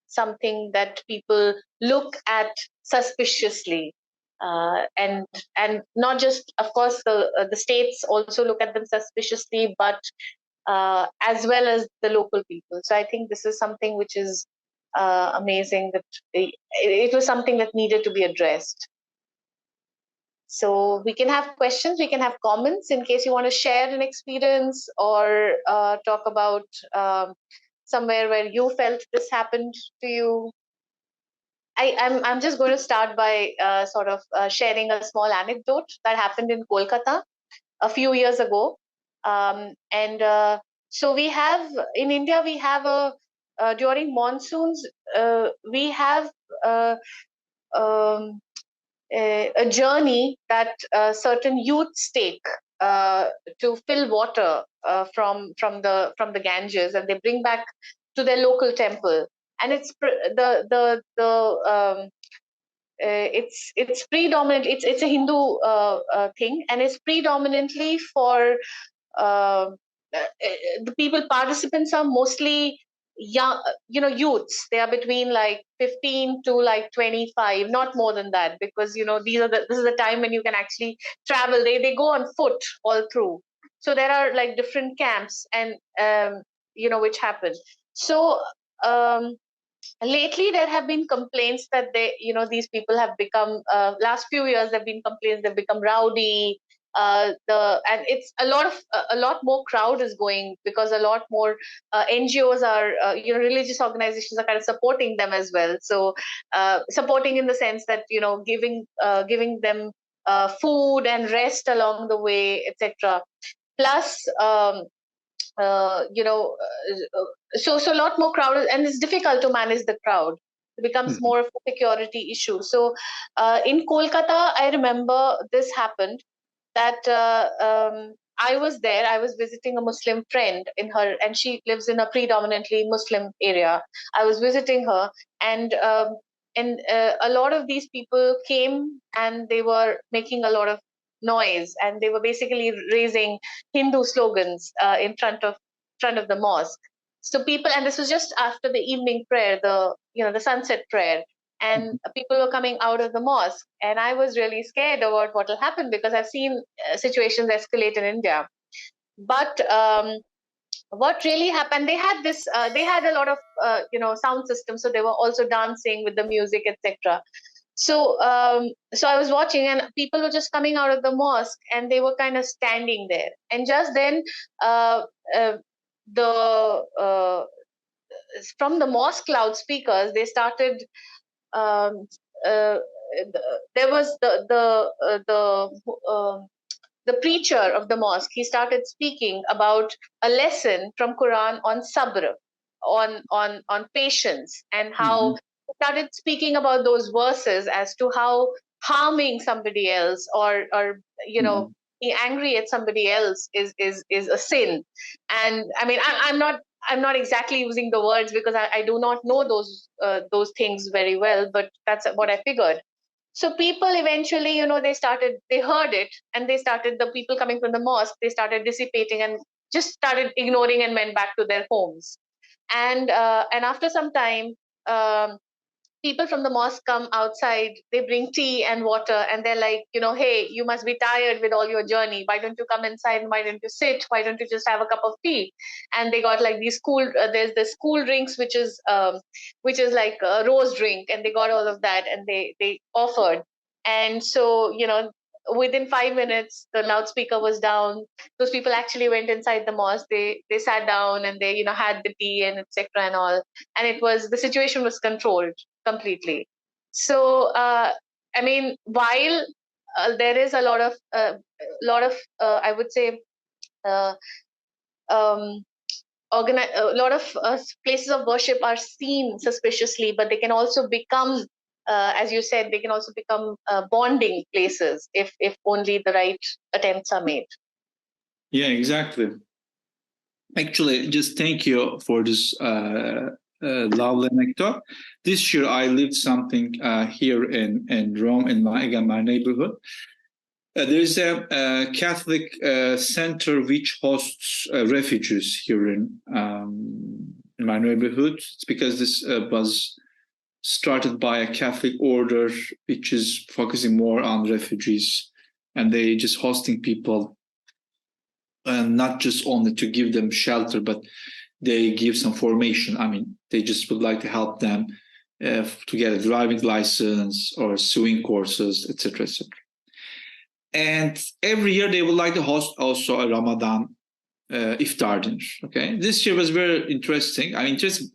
something that people look at suspiciously. And not just, of course, the states also look at them suspiciously, but as well as the local people. So I think this is something which is amazing, that it was something that needed to be addressed. So we can have questions, we can have comments in case you want to share an experience, or talk about somewhere where you felt this happened to you. I'm just going to start by sharing a small anecdote that happened in Kolkata a few years ago. So we have, in India, we have during monsoons, we have a journey that certain youths take to fill water from the Ganges, and they bring back to their local temple. And it's it's predominantly, it's a Hindu thing, and it's predominantly for the participants are mostly young, youths. They are between like 15 to like 25, not more than that, because this is the time when you can actually travel. They go on foot all through. So there are like different camps, and which happen. So lately there have been complaints that these people have become, last few years there have been complaints they've become rowdy. And it's a lot more crowd is going, because a lot more NGOs are, religious organizations are kind of supporting them as well. So supporting in the sense that giving them food and rest along the way, etc. Plus so a lot more crowded, and it's difficult to manage the crowd. It becomes more of a security issue. So in Kolkata, I remember this happened, that I was there. I was visiting a Muslim friend and she lives in a predominantly Muslim area. I was visiting her, and a lot of these people came, and they were making a lot of noise, and they were basically raising Hindu slogans in front of the mosque. So people, and this was just after the evening prayer, the sunset prayer, and people were coming out of the mosque, and I was really scared about what will happen, because I've seen situations escalate in India. But what really happened, they had a lot of sound system, so they were also dancing with the music, etc. So I was watching, and people were just coming out of the mosque, and they were kind of standing there, and just then from the mosque loudspeakers, they started there was the preacher of the mosque. He started speaking about a lesson from Quran on sabr, on patience, and how he started speaking about those verses as to how harming somebody else, or being angry at somebody else is a sin. And I mean, I'm not exactly using the words because I do not know those things very well, but that's what I figured. So people eventually, they heard it, and the people coming from the mosque, they started dissipating and just started ignoring and went back to their homes. And after some time, um, people from the mosque come outside, they bring tea and water, and they're like, hey, you must be tired with all your journey. Why don't you come inside? Why don't you sit? Why don't you just have a cup of tea? And they got like these there's the school drinks, which is like a rose drink, and they got all of that, and they offered. And so, within 5 minutes, the loudspeaker was down. Those people actually went inside the mosque. They sat down, and they, had the tea and etc. and all. And the situation was controlled completely. So, I mean, while there is a I would say, uh, um, a lot of places of worship are seen suspiciously, but they can also become, as you said, they can also become bonding places if only the right attempts are made. Yeah, exactly. Actually, just thank you for this lovely anecdote. This year, I lived something here in Rome, in my neighborhood. There's a Catholic center which hosts refugees here in my neighborhood. It's because this was started by a Catholic order which is focusing more on refugees, and they just hosting people, and not just only to give them shelter, but they give some formation. I mean, they just would like to help them to get a driving license or sewing courses, etc., etc. And every year they would like to host also a Ramadan iftar dinner. Okay, this year was very interesting. I mean, just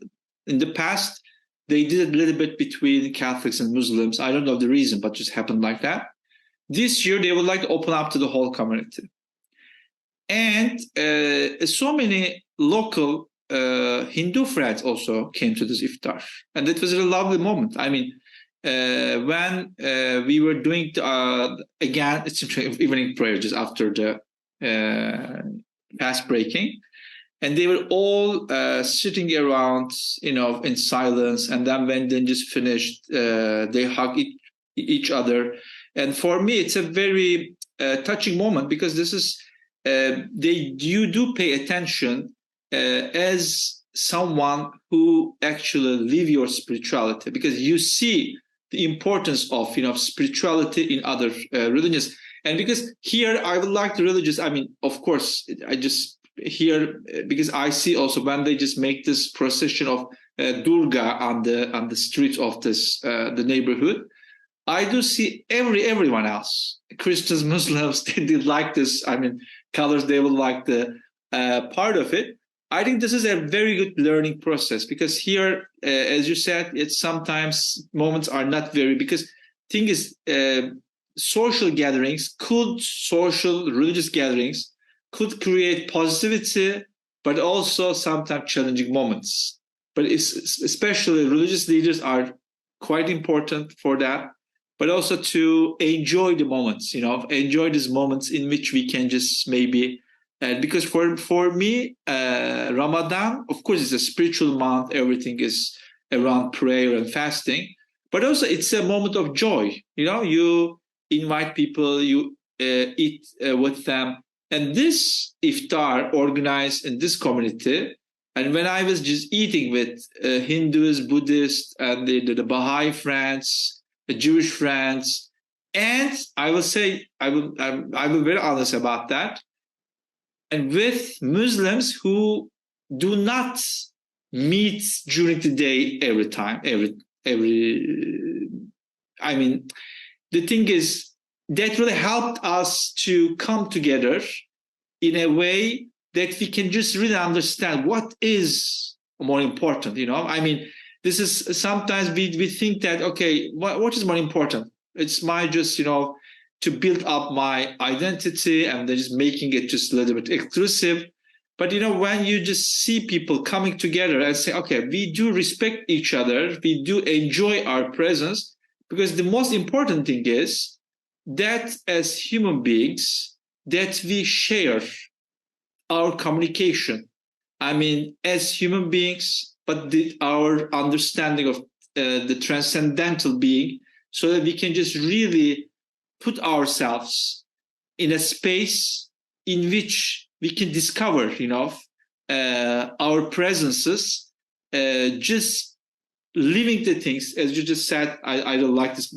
in the past they did a little bit between Catholics and Muslims. I don't know the reason, but just happened like that. This year they would like to open up to the whole community. And so many local Hindu friends also came to this iftar. And it was a lovely moment. I mean, when we were doing, again, it's evening prayer just after the fast breaking. And they were all sitting around, in silence. And then when they just finished, they hugged each other. And for me, it's a very touching moment, because this is, you do pay attention as someone who actually live your spirituality, because you see the importance of spirituality in other religions. And because here I would like the religious, I mean, of course, I just here because I see also when they just make this procession of Durga on the streets of this the neighborhood, I do see everyone else, Christians, Muslims, they did like this. I mean, colors, they will like the part of it. I think this is a very good learning process, because here, as you said, it's sometimes moments are not very, because thing is, social gatherings social religious gatherings could create positivity, but also sometimes challenging moments. But especially religious leaders are quite important for that, but also to enjoy the moments, enjoy these moments in which we can just maybe, because for me, Ramadan, of course, is a spiritual month. Everything is around prayer and fasting, but also it's a moment of joy. You invite people, you eat with them. And this iftar organized in this community, and when I was just eating with Hindus, Buddhists, and the Baha'i friends, the Jewish friends, and I will say, I will be very honest about that, and with Muslims who do not meet during the day every time, I mean, the thing is, that really helped us to come together in a way that we can just really understand what is more important. I mean, this is sometimes we think that, okay, what is more important? It's my just, to build up my identity and then just making it just a little bit exclusive. But, when you just see people coming together and say, okay, we do respect each other, we do enjoy our presence, because the most important thing is that as human beings, that we share our communication. I mean, as human beings, but our understanding of the transcendental being, so that we can just really put ourselves in a space in which we can discover, our presences, just living the things, as you just said. I don't like this.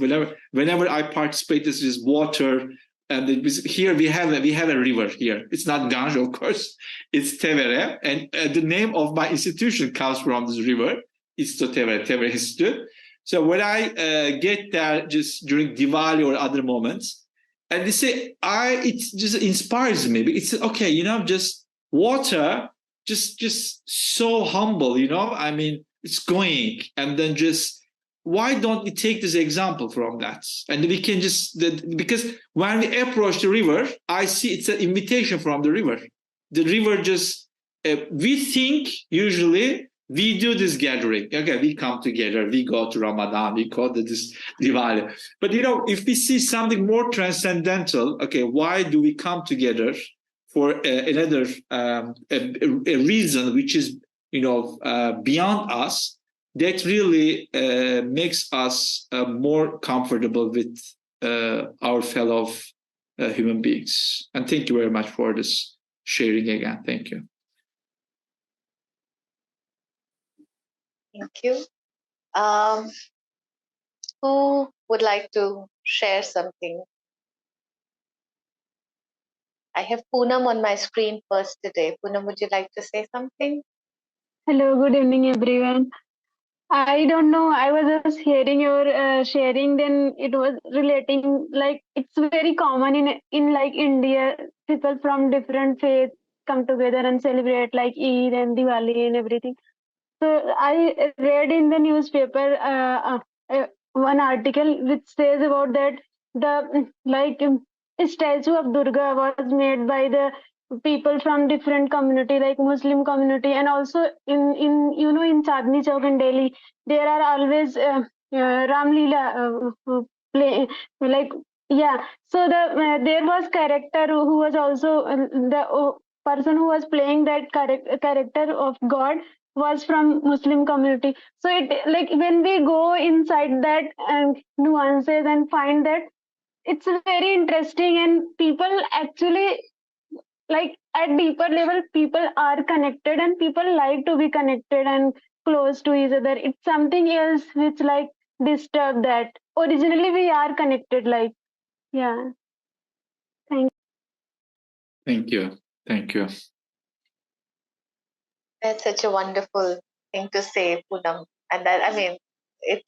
Whenever I participate, this is water. And here we have a river here. It's not Ganj, of course. It's Tevere, and the name of my institution comes from this river. Instituto Tevere, Tevere Institute. So when I get there, just during Diwali or other moments, and they say, it just inspires me. It's okay, just water, just so humble, I mean, it's going, and then just, why don't we take this example from that? And we can just, because when we approach the river, I see it's an invitation from the river. The river just, we think usually we do this gathering. Okay, we come together, we go to Ramadan, we go to this Diwali. But, if we see something more transcendental, okay, why do we come together for another a reason which is, beyond us? That really makes us more comfortable with our fellow human beings. And thank you very much for this sharing again. Thank you. Thank you. Who would like to share something? I have Poonam on my screen first today. Poonam, would you like to say something? Hello, good evening, everyone. I don't know. I was just hearing your sharing. Then it was relating, like it's very common in like India. People from different faiths come together and celebrate like Eid and Diwali and everything. So I read in the newspaper one article which says about that the statue of Durga was made by the people from different community, like Muslim community, and also in Chandni Chowk in Delhi there are always Ram Leela play, like, yeah. So there was character who was also the person who was playing that character of God was from Muslim community. So it, like, when we go inside that nuances and find that it's very interesting, and people actually, like, at deeper level people are connected and people like to be connected and close to each other. It's something else which like disturb that originally we are connected, like, yeah. Thank you. Thank you. That's such a wonderful thing to say, Poonam. And that, I mean, it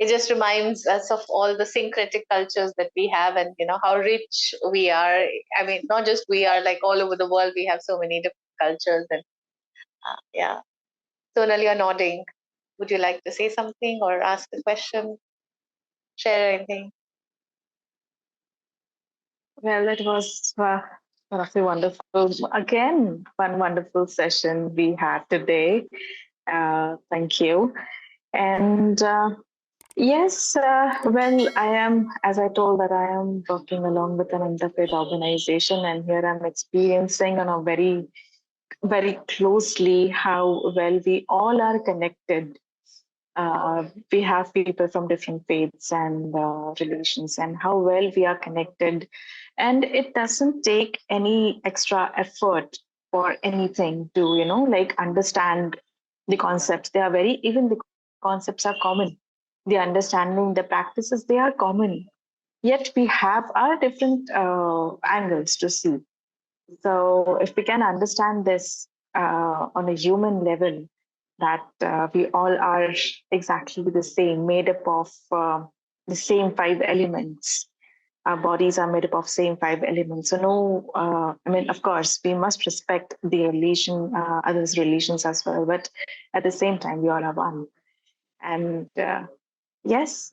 just reminds us of all the syncretic cultures that we have, and how rich we are. I mean, not just we are, like all over the world we have so many different cultures. And yeah. Sonal, you're nodding. Would you like to say something or ask a question? Share anything? Well, it was one of the one wonderful session we had today. Thank you. And yes, well, I am, as I told, that I am working along with an interfaith organization, and here I'm experiencing on a very, very closely how well we all are connected. We have people from different faiths and religions, and how well we are connected. And it doesn't take any extra effort for anything to, like, understand the concepts. They are even the concepts are common. The understanding, the practices, they are common. Yet we have our different angles to see. So if we can understand this on a human level, that we all are exactly the same, made up of the same 5 elements. Our bodies are made up of same 5 elements. So no, I mean, of course, we must respect the others' relations as well. But at the same time, we all are one. And yes,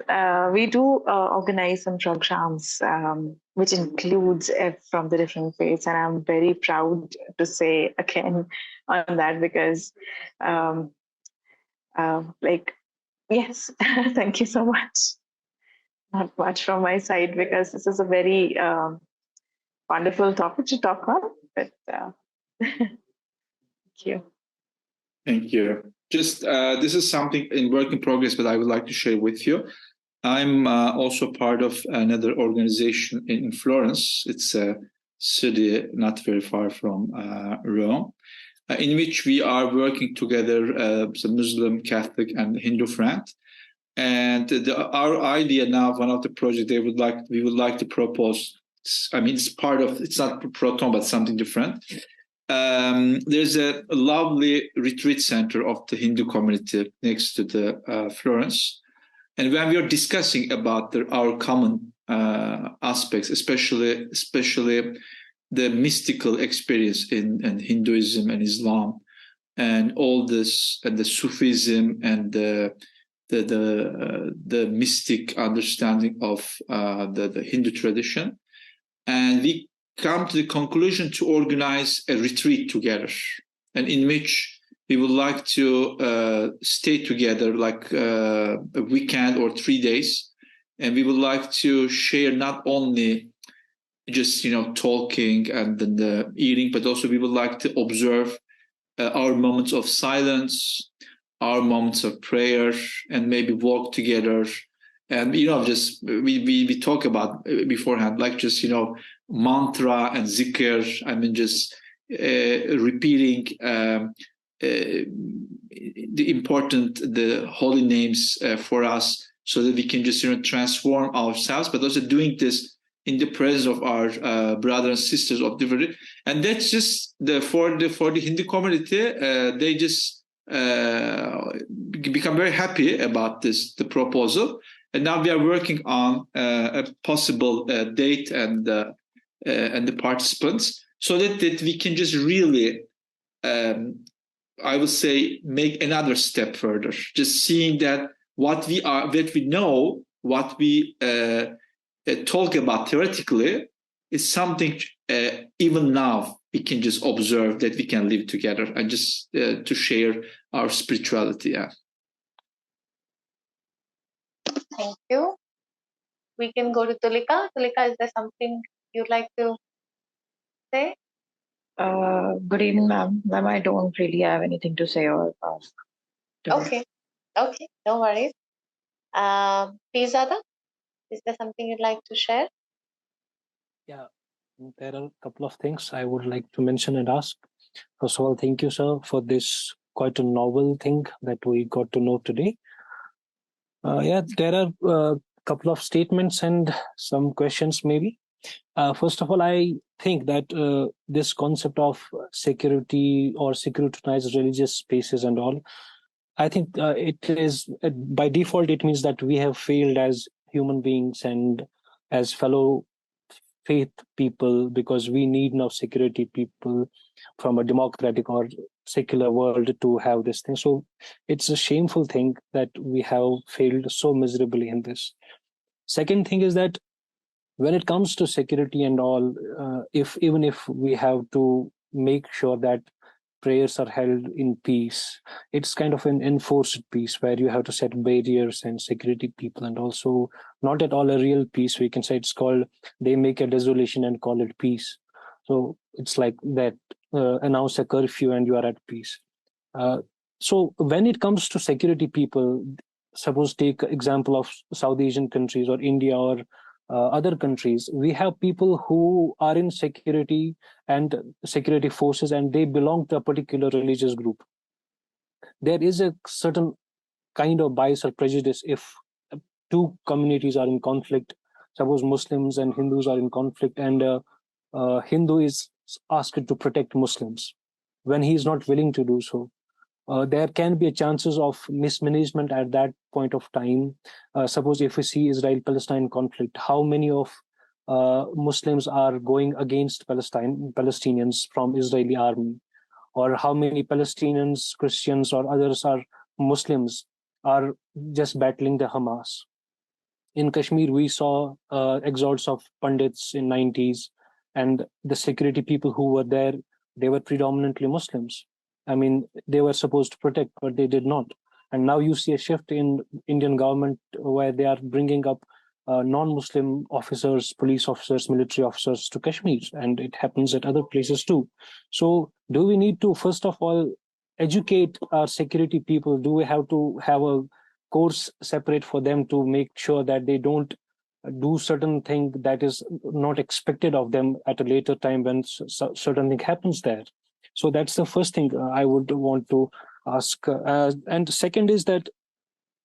we do organize some programs, which includes from the different faiths. And I'm very proud to say again on that because, yes, thank you so much. Not much from my side because this is a very wonderful topic to talk on. But thank you. Thank you. Just this is something in work in progress, but I would like to share with you. I'm also part of another organization in Florence. It's a city not very far from Rome, in which we are working together as a Muslim, Catholic, and Hindu friend. And our idea now, one of the projects we would like to propose. I mean, it's not Proton, but something different. There's a lovely retreat center of the Hindu community next to the Florence. And when we are discussing about our common aspects, especially the mystical experience in Hinduism and Islam, and all this, and the Sufism and the mystic understanding of the Hindu tradition, and we come to the conclusion to organize a retreat together, and in which we would like to stay together like a weekend or 3 days, and we would like to share not only just talking and then the eating, but also we would like to observe our moments of silence, our moments of prayer, and maybe walk together. And just we talk about beforehand, like just mantra and zikr. I mean, just repeating the holy names for us, so that we can just transform ourselves, but also doing this in the presence of our brothers and sisters of different. And that's just for the Hindu community. They just become very happy about the proposal, and now we are working on a possible date and the participants, so that we can just really, I would say, make another step further. Just seeing that what we know, what we talk about theoretically, is something even now we can just observe that we can live together, and just to share our spirituality. Yeah. Thank you. We can go to Tulika. Tulika, is there something you'd like to say? Good evening, ma'am. Ma'am, I don't really have anything to say or ask. Okay, no worries. Pizada, is there something you'd like to share? Yeah, there are a couple of things I would like to mention and ask. First of all, thank you, sir, for this quite a novel thing that we got to know today. There are a couple of statements and some questions maybe. First of all, I think that this concept of security or securitized religious spaces and all, I think it is, by default, it means that we have failed as human beings and as fellow faith people, because we need now security people from a democratic or secular world to have this thing. So it's a shameful thing that we have failed so miserably in this. Second thing is that when it comes to security and all, even if we have to make sure that prayers are held in peace, it's kind of an enforced peace where you have to set barriers and security people, and also not at all a real peace. We can say it's called, they make a desolation and call it peace. So it's like that, announce a curfew and you are at peace. So when it comes to security people, suppose take example of South Asian countries or India or other countries, we have people who are in security and security forces, and they belong to a particular religious group. There is a certain kind of bias or prejudice if two communities are in conflict. Suppose Muslims and Hindus are in conflict, and Hindu is asked to protect Muslims when he is not willing to do so. There can be chances of mismanagement at that point of time. Suppose if we see Israel-Palestine conflict, how many of Muslims are going against Palestinians from Israeli army, or how many Palestinians, Christians or others are Muslims are just battling the Hamas. In Kashmir, we saw exodus of Pandits in 90s, and the security people who were there, they were predominantly Muslims. I mean, they were supposed to protect, but they did not. And now you see a shift in Indian government where they are bringing up non-Muslim officers, police officers, military officers to Kashmir, and it happens at other places too. So do we need to, first of all, educate our security people? Do we have to have a course separate for them to make sure that they don't do certain thing that is not expected of them at a later time when certain thing happens there? So that's the first thing I would want to ask. And second is that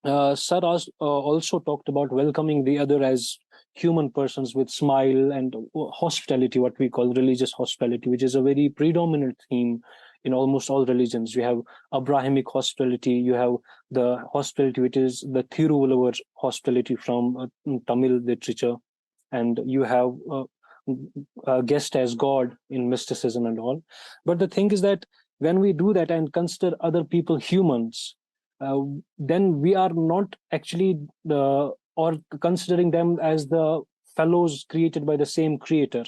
Sir also talked about welcoming the other as human persons with smile and hospitality, what we call religious hospitality, which is a very predominant theme in almost all religions. You have Abrahamic hospitality, you have the hospitality which is the Thiruvalluvar hospitality from Tamil literature, and you have guest as God in mysticism and all. But the thing is that when we do that and consider other people humans, then we are not actually or considering them as the fellows created by the same creator.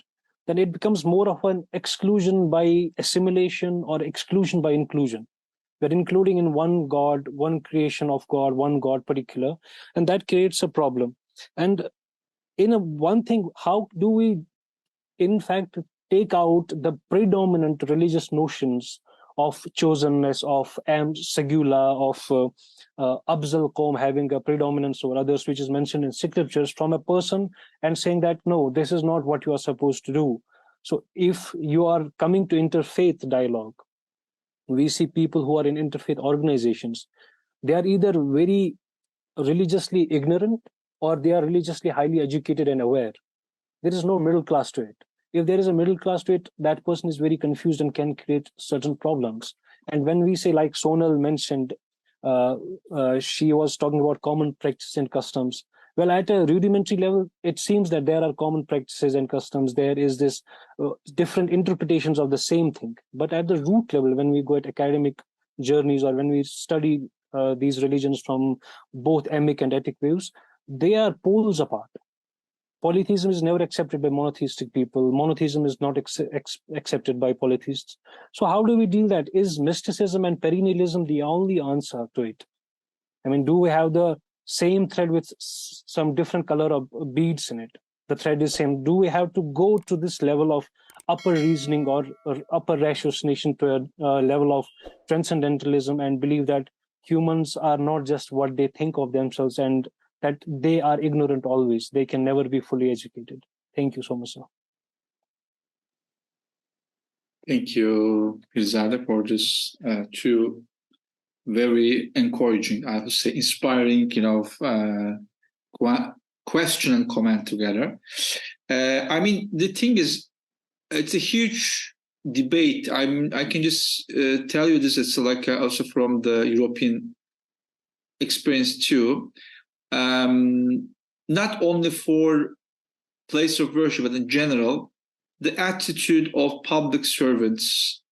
Then it becomes more of an exclusion by assimilation or exclusion by inclusion. We're including in one God, one creation of God, one God particular, and that creates a problem. And in one thing, how do we in fact take out the predominant religious notions of chosenness, of segula, of Abzal Qawm having a predominance over others, which is mentioned in scriptures, from a person and saying that, no, this is not what you are supposed to do. So if you are coming to interfaith dialogue, we see people who are in interfaith organizations, they are either very religiously ignorant or they are religiously highly educated and aware. There is no middle class to it. If there is a middle class to it, that person is very confused and can create certain problems. And when we say, like Sonal mentioned, she was talking about common practices and customs. Well, at a rudimentary level, it seems that there are common practices and customs. There is this different interpretations of the same thing. But at the root level, when we go at academic journeys or when we study these religions from both emic and etic views, they are poles apart. Polytheism is never accepted by monotheistic people. Monotheism is not accepted by polytheists. So how do we deal that? Is mysticism and perennialism the only answer to it? I mean, do we have the same thread with some different color of beads in it? The thread is same. Do we have to go to this level of upper reasoning or upper ratiocination to a level of transcendentalism and believe that humans are not just what they think of themselves and that they are ignorant always? They can never be fully educated. Thank you so much, sir. Thank you, Pirzada, for this two very encouraging, I would say, inspiring, question and comment together. I mean, the thing is, it's a huge debate. I can just tell you this. It's like also from the European experience too. Not only for place of worship, but in general, the attitude of public servants,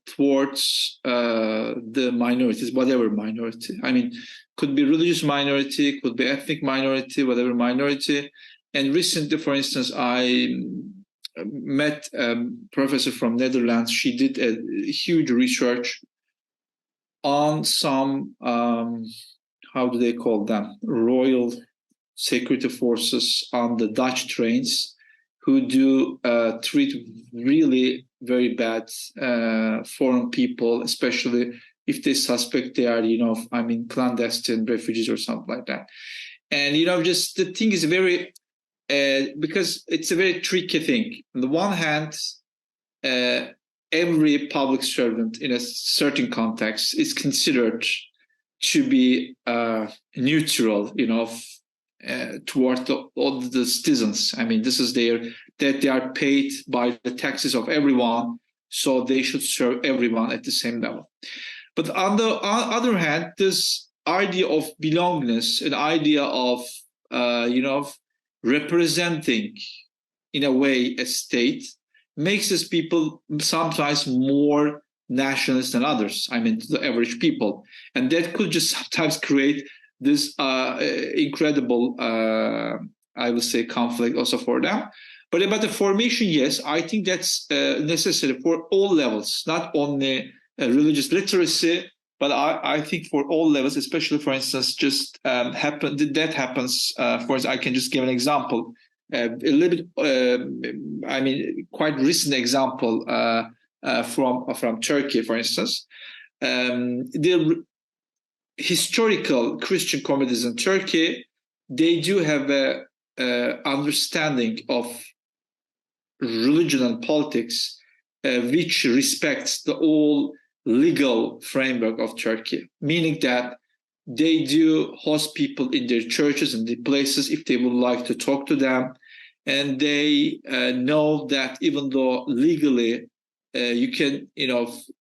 towards the minorities, whatever minority. I mean, could be religious minority, could be ethnic minority, whatever minority. And recently, for instance, I met a professor from Netherlands. She did a huge research on some how do they call them? Royal security forces on the Dutch trains who do treat really very bad foreign people, especially if they suspect they are, clandestine refugees or something like that. And, just the thing is very, because it's a very tricky thing. On the one hand, every public servant in a certain context is considered to be neutral, toward all the citizens. I mean, this is that they are paid by the taxes of everyone, so they should serve everyone at the same level. But on the other hand, this idea of belongingness, an idea of, representing, in a way, a state, makes us people sometimes more nationalists and others, I mean, to the average people. And that could just sometimes create this incredible, I would say, conflict also for them. But about the formation, yes, I think that's necessary for all levels, not only religious literacy, but I think for all levels, especially, for instance, just that happens. For instance, I can just give an example, a little bit, I mean, quite recent example from Turkey, for instance. The historical Christian communities in Turkey, they do have a understanding of religion and politics which respects the whole legal framework of Turkey, meaning that they do host people in their churches and the places if they would like to talk to them. And they know that even though legally you can,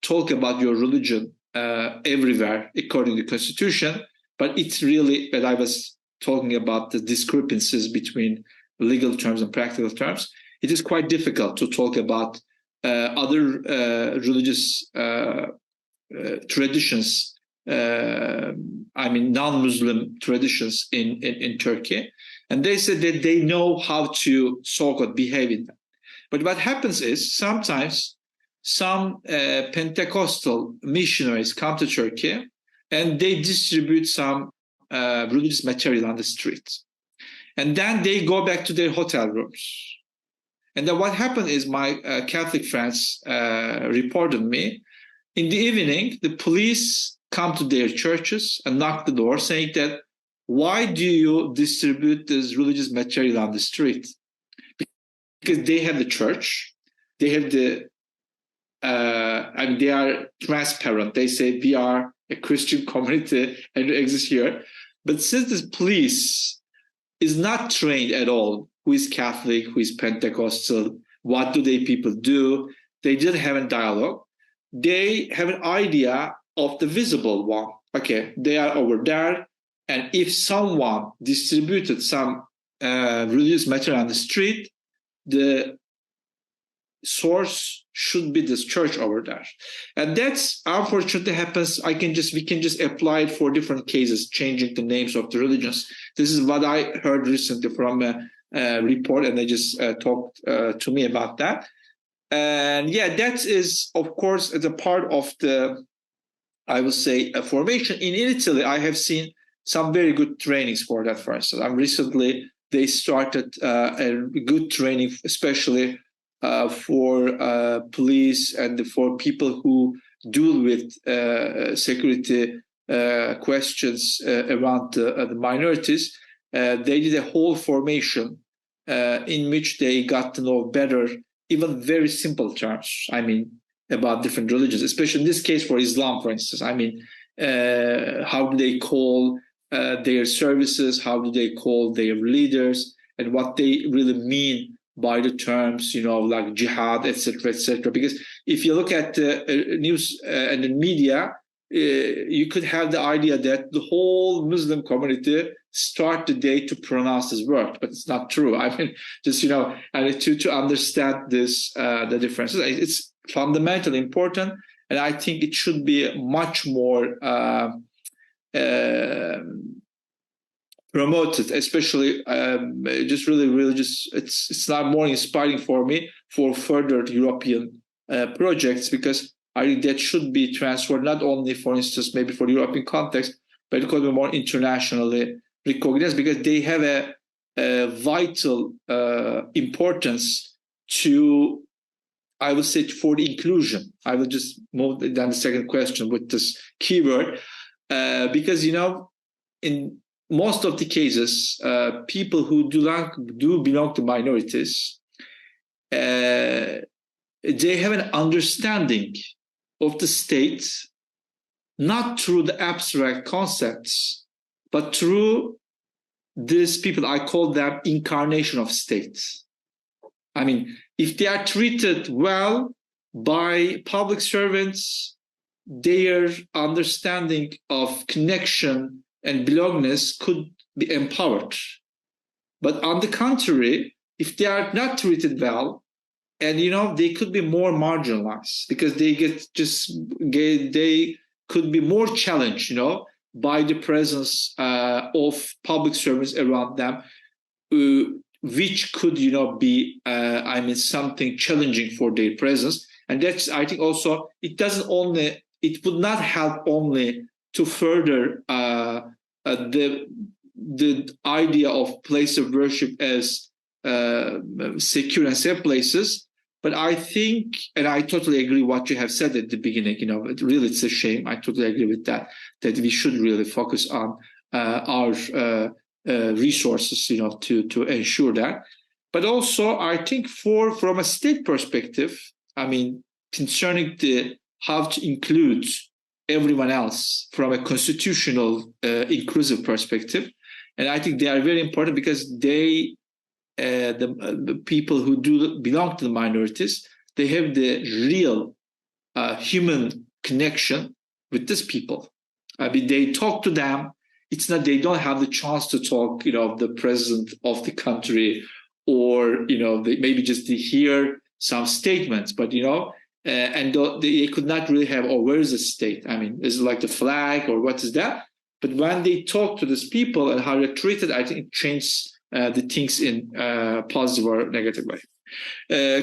talk about your religion everywhere according to the Constitution, but it's really, when I was talking about the discrepancies between legal terms and practical terms, it is quite difficult to talk about other religious traditions, I mean, non-Muslim traditions in Turkey. And they said that they know how to so-called behave in them. But what happens is sometimes some Pentecostal missionaries come to Turkey and they distribute some religious material on the street. And then they go back to their hotel rooms. And then what happened is my Catholic friends reported me. In the evening, the police come to their churches and knock the door saying that, why do you distribute this religious material on the street? Because they have the church, they have the, and they are transparent. They say we are a Christian community and we exist here. But since the police is not trained at all, who is Catholic, who is Pentecostal, what do they people do? They didn't have a dialogue. They have an idea of the visible one. Okay, they are over there. And if someone distributed some religious material on the street, the source should be this church over there. And that's unfortunately happens. We can just apply it for different cases, changing the names of the religions. This is what I heard recently from a report, and they just talked to me about that. And yeah, that is, of course, as a part of the, I would say, a formation. In Italy, I have seen some very good trainings for that, for instance. Recently, they started a good training, especially for police and for people who deal with security questions around the minorities. They did a whole formation in which they got to know better, even very simple terms, I mean, about different religions, especially in this case for Islam, for instance. I mean, how do they call their services, how do they call their leaders, and what they really mean by the terms, like jihad, etc., etc. Because if you look at the news and the media, you could have the idea that the whole Muslim community start the day to pronounce this word, but it's not true. I mean, just, and to understand this, the differences, it's fundamentally important. And I think it should be much more promoted, especially just really just it's not more inspiring for me for further European projects, because I think that should be transferred not only, for instance, maybe for the European context, but it could be more internationally recognized, because they have a vital importance to, I would say, for the inclusion. I will just move down the second question with this keyword, because, in most of the cases, people who do belong to minorities, they have an understanding of the state, not through the abstract concepts, but through these people, I call them incarnation of state. I mean, if they are treated well by public servants, their understanding of connection and belongingness could be empowered. But on the contrary, if they are not treated well, and they could be more marginalized because they could be more challenged, by the presence of public servants around them, which could, be, something challenging for their presence. And that's, I think, also it would not help only to further the idea of place of worship as secure and safe places. But I think, and I totally agree what you have said at the beginning, it's a shame. I totally agree with that we should really focus on our resources, to ensure that. But also, I think from a state perspective, concerning how to include everyone else from a constitutional inclusive perspective, and I think they are very important because they, the people who do belong to the minorities, they have the real human connection with these people. They talk to them. It's not, they don't have the chance to talk, the president of the country, or, maybe just to hear some statements, but, and they could not really have, oh, where is the state? Is it like the flag or what is that? But when they talk to these people and how they're treated, I think it changes the things in a positive or negative way.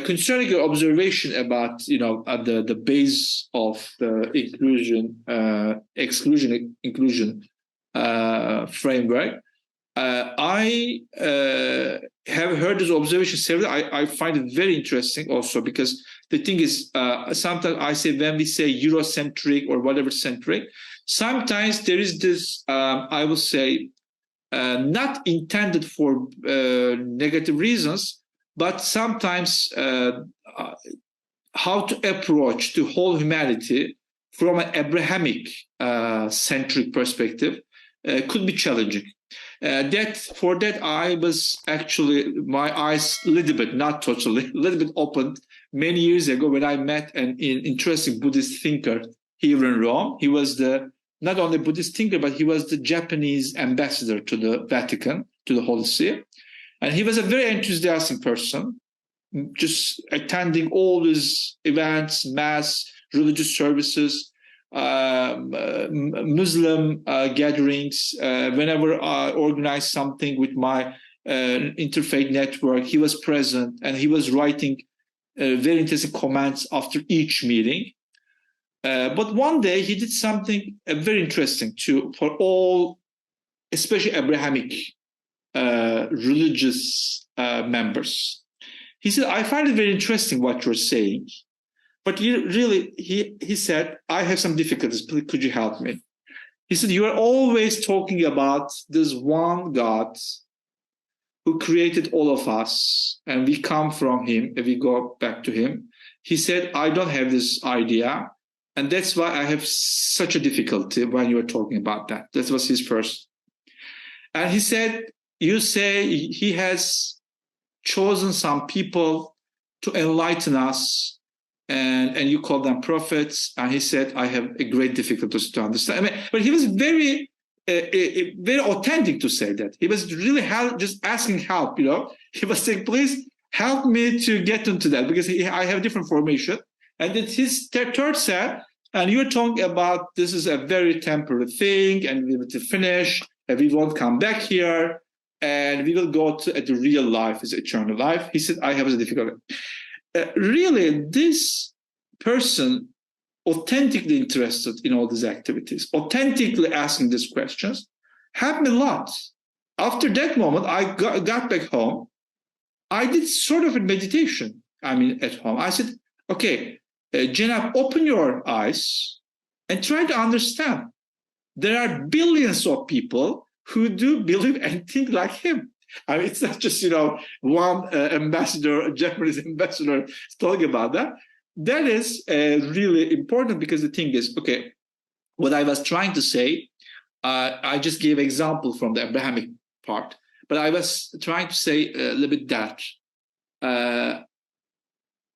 Concerning your observation about, the base of the exclusion framework, I have heard this observation several. I find it very interesting also because the thing is, sometimes I say when we say Eurocentric or whatever centric, sometimes there is this, I will say, not intended for negative reasons, but sometimes how to approach the whole humanity from an Abrahamic centric perspective could be challenging. For that, I was actually, my eyes a little bit, not totally, a little bit opened many years ago when I met an interesting Buddhist thinker here in Rome. He was not only Buddhist thinker, but he was the Japanese ambassador to the Vatican, to the Holy See. And he was a very enthusiastic person, just attending all these events, mass, religious services, Muslim gatherings. Whenever I organized something with my interfaith network, he was present and he was writing very interesting comments after each meeting. But one day he did something very interesting for all, especially Abrahamic religious members. He said, I find it very interesting what you're saying, but he said, I have some difficulties. Please, could you help me? He said, you are always talking about this one God who created all of us, and we come from him, and we go back to him. He said, I don't have this idea, and that's why I have such a difficulty when you are talking about that. That was his first. And he said, you say he has chosen some people to enlighten us, and you call them prophets. And he said, I have a great difficulty to understand. But he was very, very authentic to say that. He was really just asking help, He was saying, please help me to get into that because I have different formation. And then his third said, and you're talking about this is a very temporary thing, and we will finish, and we won't come back here, and we will go to the real life, is eternal life. He said, I have a difficulty. Really, this person authentically interested in all these activities, authentically asking these questions, helped me a lot. After that moment, I got back home. I did sort of a meditation, at home. I said, okay, Cenap, open your eyes and try to understand. There are billions of people who do believe and think like him. It's not just, one ambassador, a Japanese ambassador talking about that. That is really important because the thing is, okay, what I was trying to say, I just gave example from the Abrahamic part, but I was trying to say a little bit that,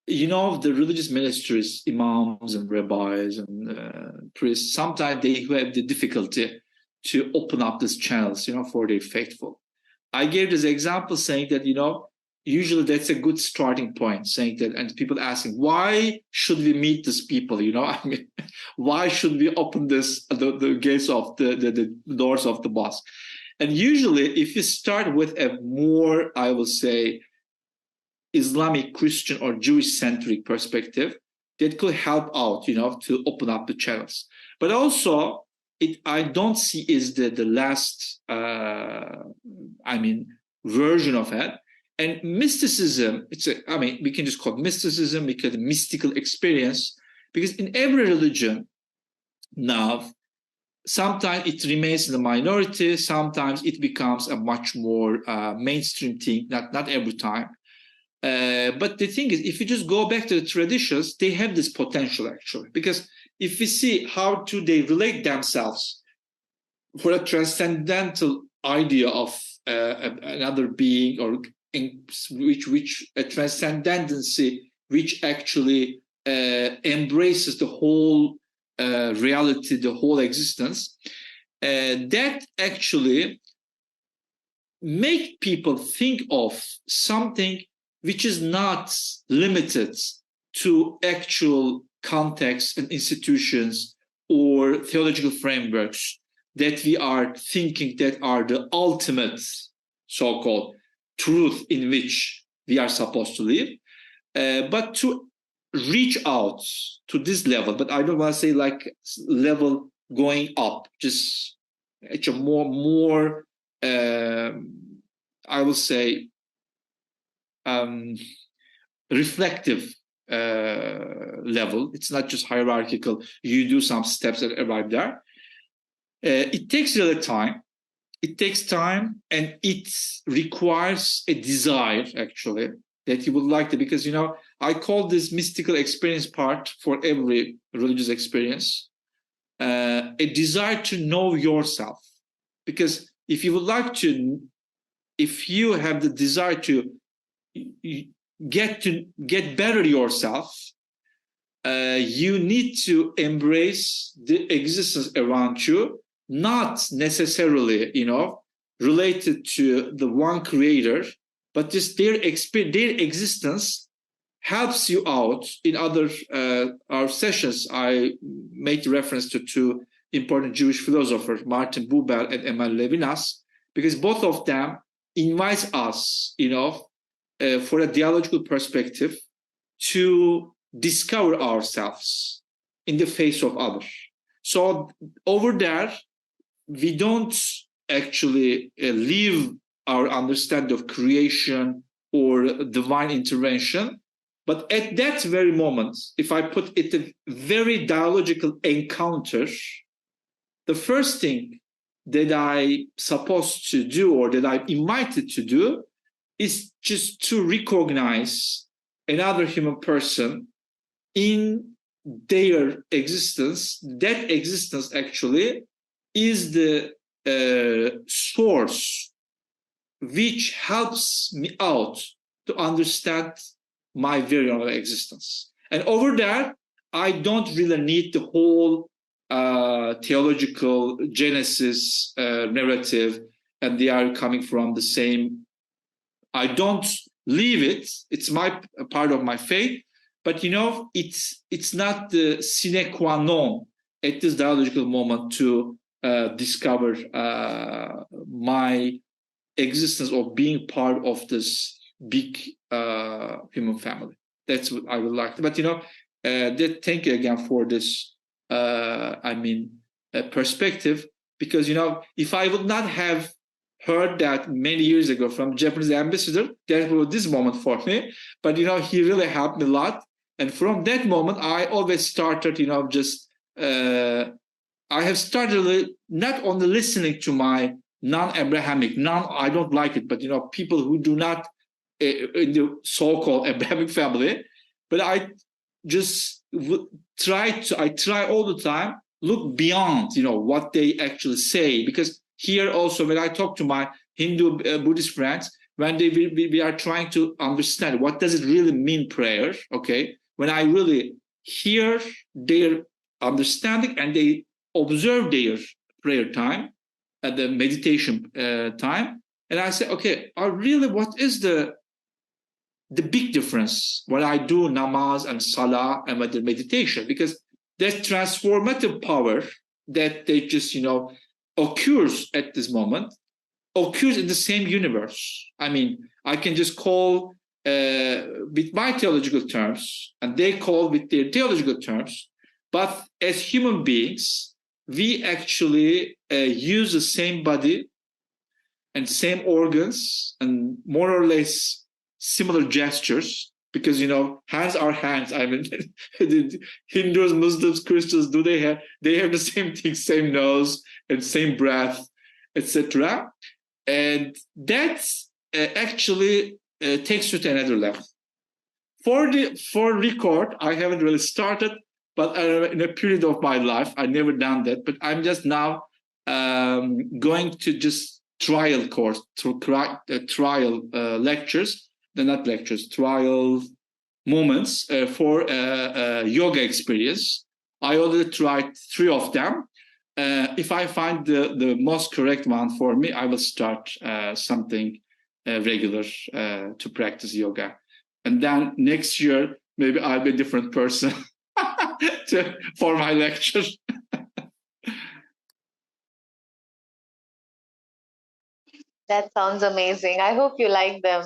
the religious ministers, imams and rabbis and priests, sometimes they have the difficulty to open up these channels, for their faithful. I gave this example saying that, usually that's a good starting point, saying that, and people asking, why should we meet these people? You know, I mean, why should we open the gates of the doors of the mosque? And usually, if you start with a more, I will say, Islamic, Christian, or Jewish-centric perspective, that could help out, you know, to open up the channels. But also, I don't see is the last, version of it. And mysticism, we can just call it mysticism, we call it mystical experience, because in every religion now, sometimes it remains in the minority, sometimes it becomes a much more mainstream thing, not every time. But the thing is, if you just go back to the traditions, they have this potential actually, because if we see how do they relate themselves for a transcendental idea of another being, or in which a transcendency which actually embraces the whole reality, the whole existence, that actually make people think of something which is not limited to actual contexts and institutions or theological frameworks that we are thinking that are the ultimate so-called truth in which we are supposed to live, but to reach out to this level. But I don't want to say like level going up, just it's a more I will say reflective level. It's not just hierarchical. You do some steps and arrive there. It takes a little time. It takes time, and it requires a desire, actually, that you would like to, because, you know, I call this mystical experience part for every religious experience, a desire to know yourself. Because if you would like to, if you have the desire to get better yourself, you need to embrace the existence around you, not necessarily, you know, related to the one creator, but just their existence helps you out. In other our sessions, I made reference to two important Jewish philosophers, Martin Buber and Emmanuel Levinas, because both of them invite us, you know, for a dialogical perspective to discover ourselves in the face of others. So over there, we don't actually leave our understanding of creation or divine intervention, but at that very moment, if I put it a very dialogical encounter, the first thing that I'm supposed to do, or that I'm invited to do, is just to recognize another human person in their existence. That existence actually is the source which helps me out to understand my very own existence. And over there, I don't really need the whole theological genesis narrative, and they are coming from the same. I don't leave it. It's my part of my faith, but you know, it's not the sine qua non at this dialogical moment to discover my existence of being part of this big human family. That's what I would like to. But you know, thank you again for this. Perspective, because you know, if I would not have heard that many years ago from Japanese ambassador, that was this moment for me. But you know, he really helped me a lot. And from that moment, I always started, you know, just I have started not only listening to my non-Abrahamic, I don't like it, but you know, people who do not in the so-called Abrahamic family, but I just try all the time look beyond, you know, what they actually say, because here also when I talk to my Hindu Buddhist friends, when we are trying to understand what does it really mean prayer, okay, when I really hear their understanding and they observe their prayer time and the meditation time, and I say, okay, really, what is the the big difference when I do namaz and salah and meditation, because that transformative power that they just, occurs at this moment, occurs in the same universe. I mean, I can just call with my theological terms, and they call with their theological terms, but as human beings, we actually use the same body and same organs and more or less similar gestures, because hands are hands. I mean, the Hindus, Muslims, Christians, they have the same thing, same nose and same breath, etc. And that actually takes you to another level. For record, I haven't really started, but in a period of my life, I've never done that. But I'm just now going to just trial course, trial lectures. They're not lectures, trial moments for yoga experience. I already tried 3 of them. If I find the most correct one for me, I will start something regular to practice yoga. And then next year, maybe I'll be a different person for my lecture. That sounds amazing. I hope you like them.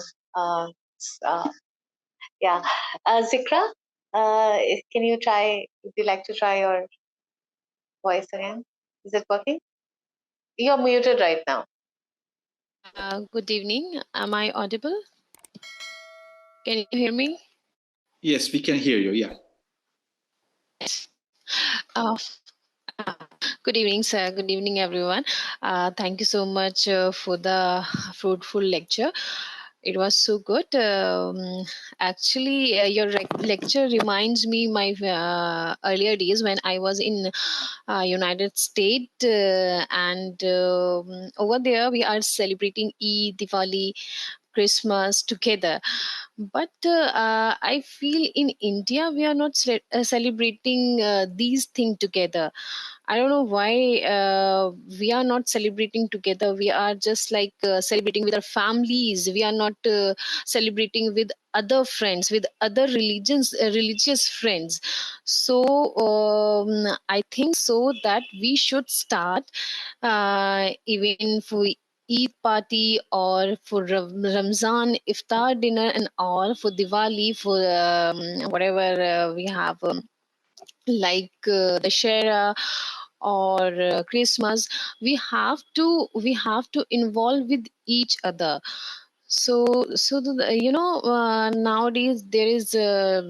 Yeah. Zikra, can you try, would you like to try your voice again? Is it working? You're muted right now. Good evening. Am I audible? Can you hear me? Yes, we can hear you. Yeah. Good evening, sir. Good evening, everyone. Thank you so much for the fruitful lecture. It was so good. Actually, your lecture reminds me my earlier days when I was in United States, and over there we are celebrating Eid, Diwali, Christmas together. But I feel in India we are not celebrating these things together. I don't know why we are not celebrating together. We are just like celebrating with our families. We are not celebrating with other friends, with other religious friends. So I think so that we should start even for Eid party or for Ramzan iftar dinner and all, for Diwali, for whatever we have. Like the Shera or Christmas, we have to involve with each other. So nowadays there is a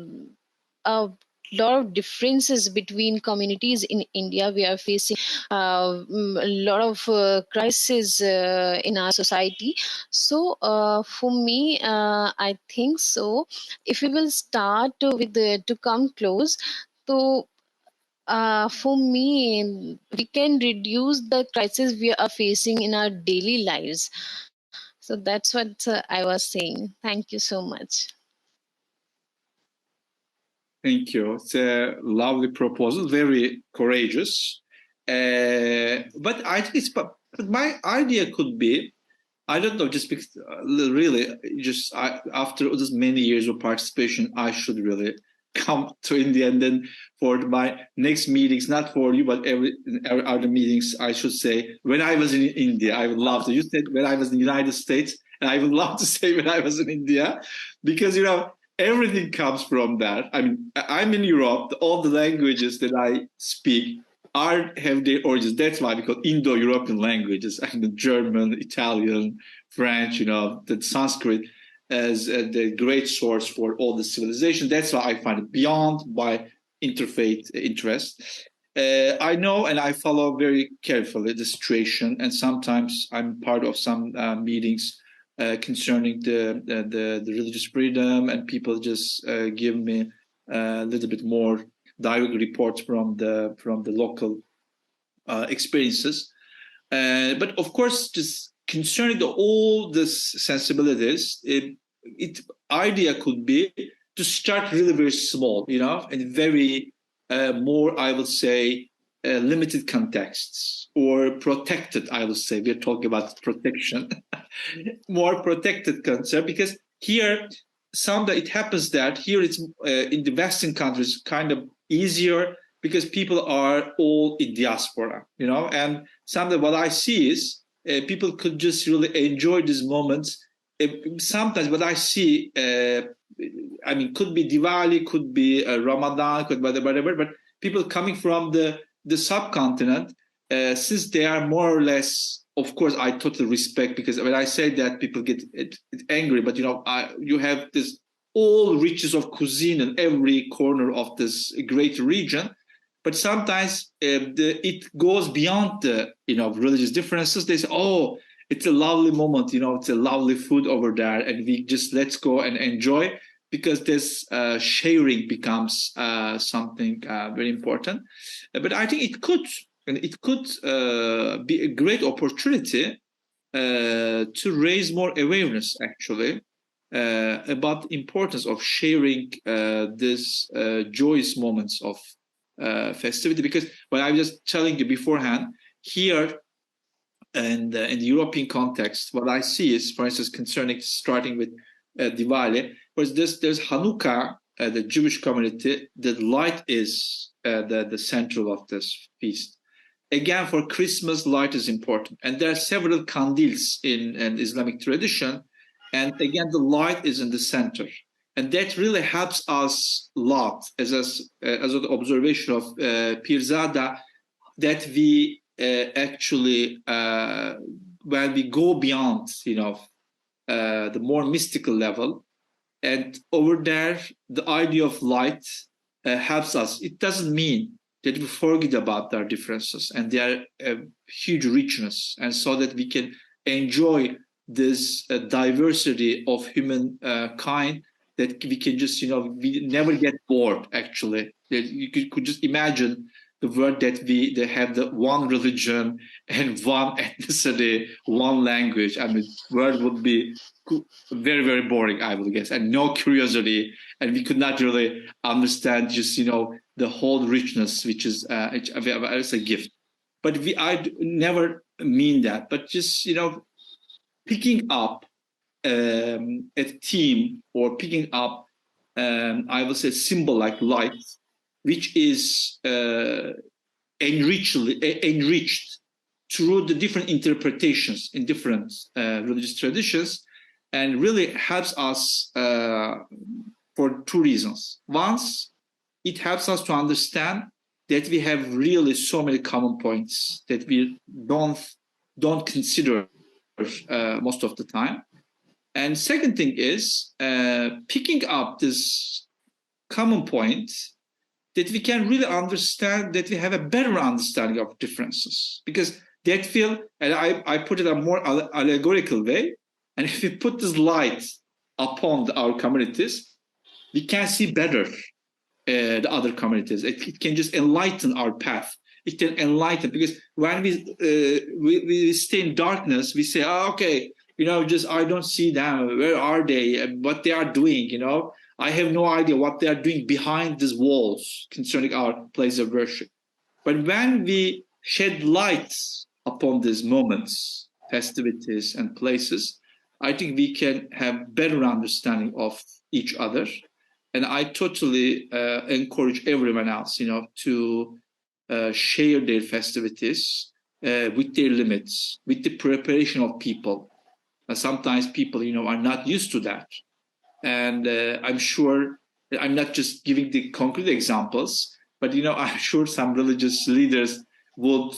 lot of differences between communities in India. We are facing a lot of crises in our society. So for me, I think so. If we will start to come close, so for me, we can reduce the crisis we are facing in our daily lives. So that's what I was saying. Thank you so much. Thank you. It's a lovely proposal, very courageous. But I think but my idea could be, I don't know, just because really, after this many years of participation, I should really come to India, and then for my next meetings, not for you, but every other meetings, I should say, when I was in India, I would love to. You said when I was in the United States, and I would love to say when I was in India, because, everything comes from that. I mean, I'm in Europe. All the languages that I speak have their origins. That's why we call Indo-European languages. I mean, German, Italian, French, the Sanskrit as the great source for all the civilization. That's why I find it beyond my interfaith interest. I know and I follow very carefully the situation, and sometimes I'm part of some meetings concerning the religious freedom, and people just give me a little bit more direct reports from the local experiences. But of course, just concerning all these sensibilities, idea could be to start really very small, and very more, I would say, limited contexts, or protected, I would say. We're talking about protection, more protected concept, because here sometimes it happens that here it's in the Western countries kind of easier because people are all in diaspora, you know, and sometimes what I see is people could just really enjoy these moments. Sometimes what I see, I mean, could be Diwali, could be Ramadan, could be whatever, but people coming from the subcontinent, since they are more or less, of course, I totally respect, because when I say that, people get angry, but you know, you have this all riches of cuisine in every corner of this great region. But sometimes it goes beyond the, you know, religious differences. They say, oh, it's a lovely moment, you know, it's a lovely food over there, and we just let's go and enjoy, because this sharing becomes something very important. But I think it could be a great opportunity to raise more awareness, actually, about the importance of sharing these joyous moments of festivity. Because what I was just telling you beforehand, here and in the European context, what I see is, for instance, concerning starting with Diwali, was there's Hanukkah, the Jewish community, the light is the central of this feast. Again, for Christmas, light is important, and there are several kandils in Islamic tradition, and again, the light is in the center. And that really helps us a lot as an observation of Pirzada, that we actually, when we go beyond, you know, the more mystical level, and over there, the idea of light helps us. It doesn't mean that we forget about our differences and their huge richness, and so that we can enjoy this diversity of humankind, that we can just, you know, we never get bored, actually. You could just imagine the world that they have the one religion and one ethnicity, one language. I mean, the world would be very, very boring, I would guess, and no curiosity, and we could not really understand just, you know, the whole richness, which is it's a gift. But I never mean that, but just, you know, picking up a theme, or picking up, I would say, symbol like light, which is enriched through the different interpretations in different religious traditions, and really helps us for two reasons. Once, it helps us to understand that we have really so many common points that we don't consider most of the time. And second thing is picking up this common point, that we can really understand that we have a better understanding of differences, because that feel, and I put it in a more allegorical way, and if we put this light upon our communities, we can see better the other communities. It can just enlighten our path. It can enlighten, because when we stay in darkness, we say, oh, okay, you know, just I don't see them. Where are they? What they are doing? You know, I have no idea what they are doing behind these walls concerning our place of worship. But when we shed light upon these moments, festivities, and places, I think we can have better understanding of each other. And I totally encourage everyone else, you know, to share their festivities with their limits, with the preparation of people. Sometimes people, you know, are not used to that. And I'm sure, I'm not just giving the concrete examples, but, you know, I'm sure some religious leaders would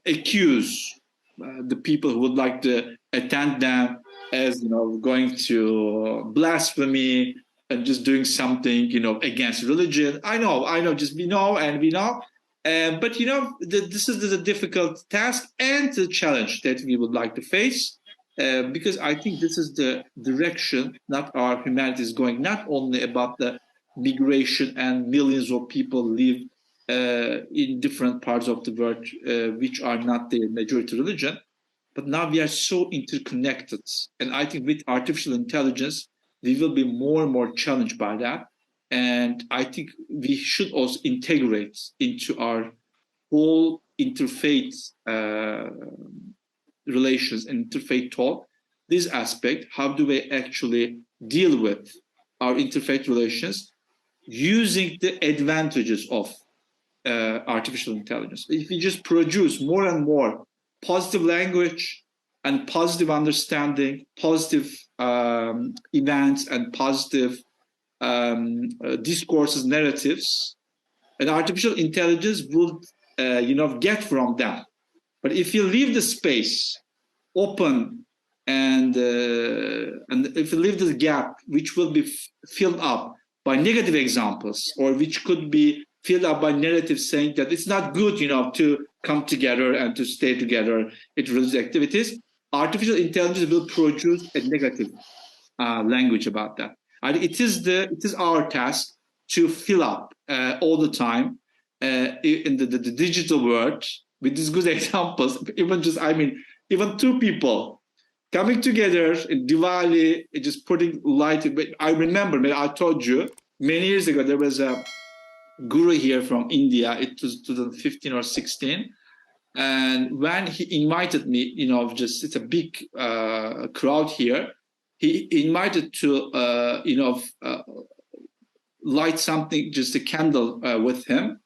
accuse the people who would like to attend them as, you know, going to blasphemy and just doing something, you know, against religion. I know, just we know. But, you know, this is a difficult task and the challenge that we would like to face, because I think this is the direction that our humanity is going, not only about the migration and millions of people live in different parts of the world, which are not the majority religion, but now we are so interconnected. And I think with artificial intelligence, we will be more and more challenged by that. And I think we should also integrate into our whole interfaith relations and interfaith talk, this aspect, how do we actually deal with our interfaith relations using the advantages of artificial intelligence. If we just produce more and more positive language and positive understanding, positive events and positive discourses, narratives, and artificial intelligence will, get from them. But if you leave the space open and if you leave the gap, which will be filled up by negative examples, or which could be filled up by narratives saying that it's not good, to come together and to stay together in religious activities, artificial intelligence will produce a negative language about that. And it is our task to fill up all the time in the digital world with these good examples. Even two people coming together in Diwali, just putting light. I remember, I told you many years ago, there was a guru here from India. It was 2015 or 16. And when he invited me, it's a big crowd here. He invited to, light something, just a candle with him.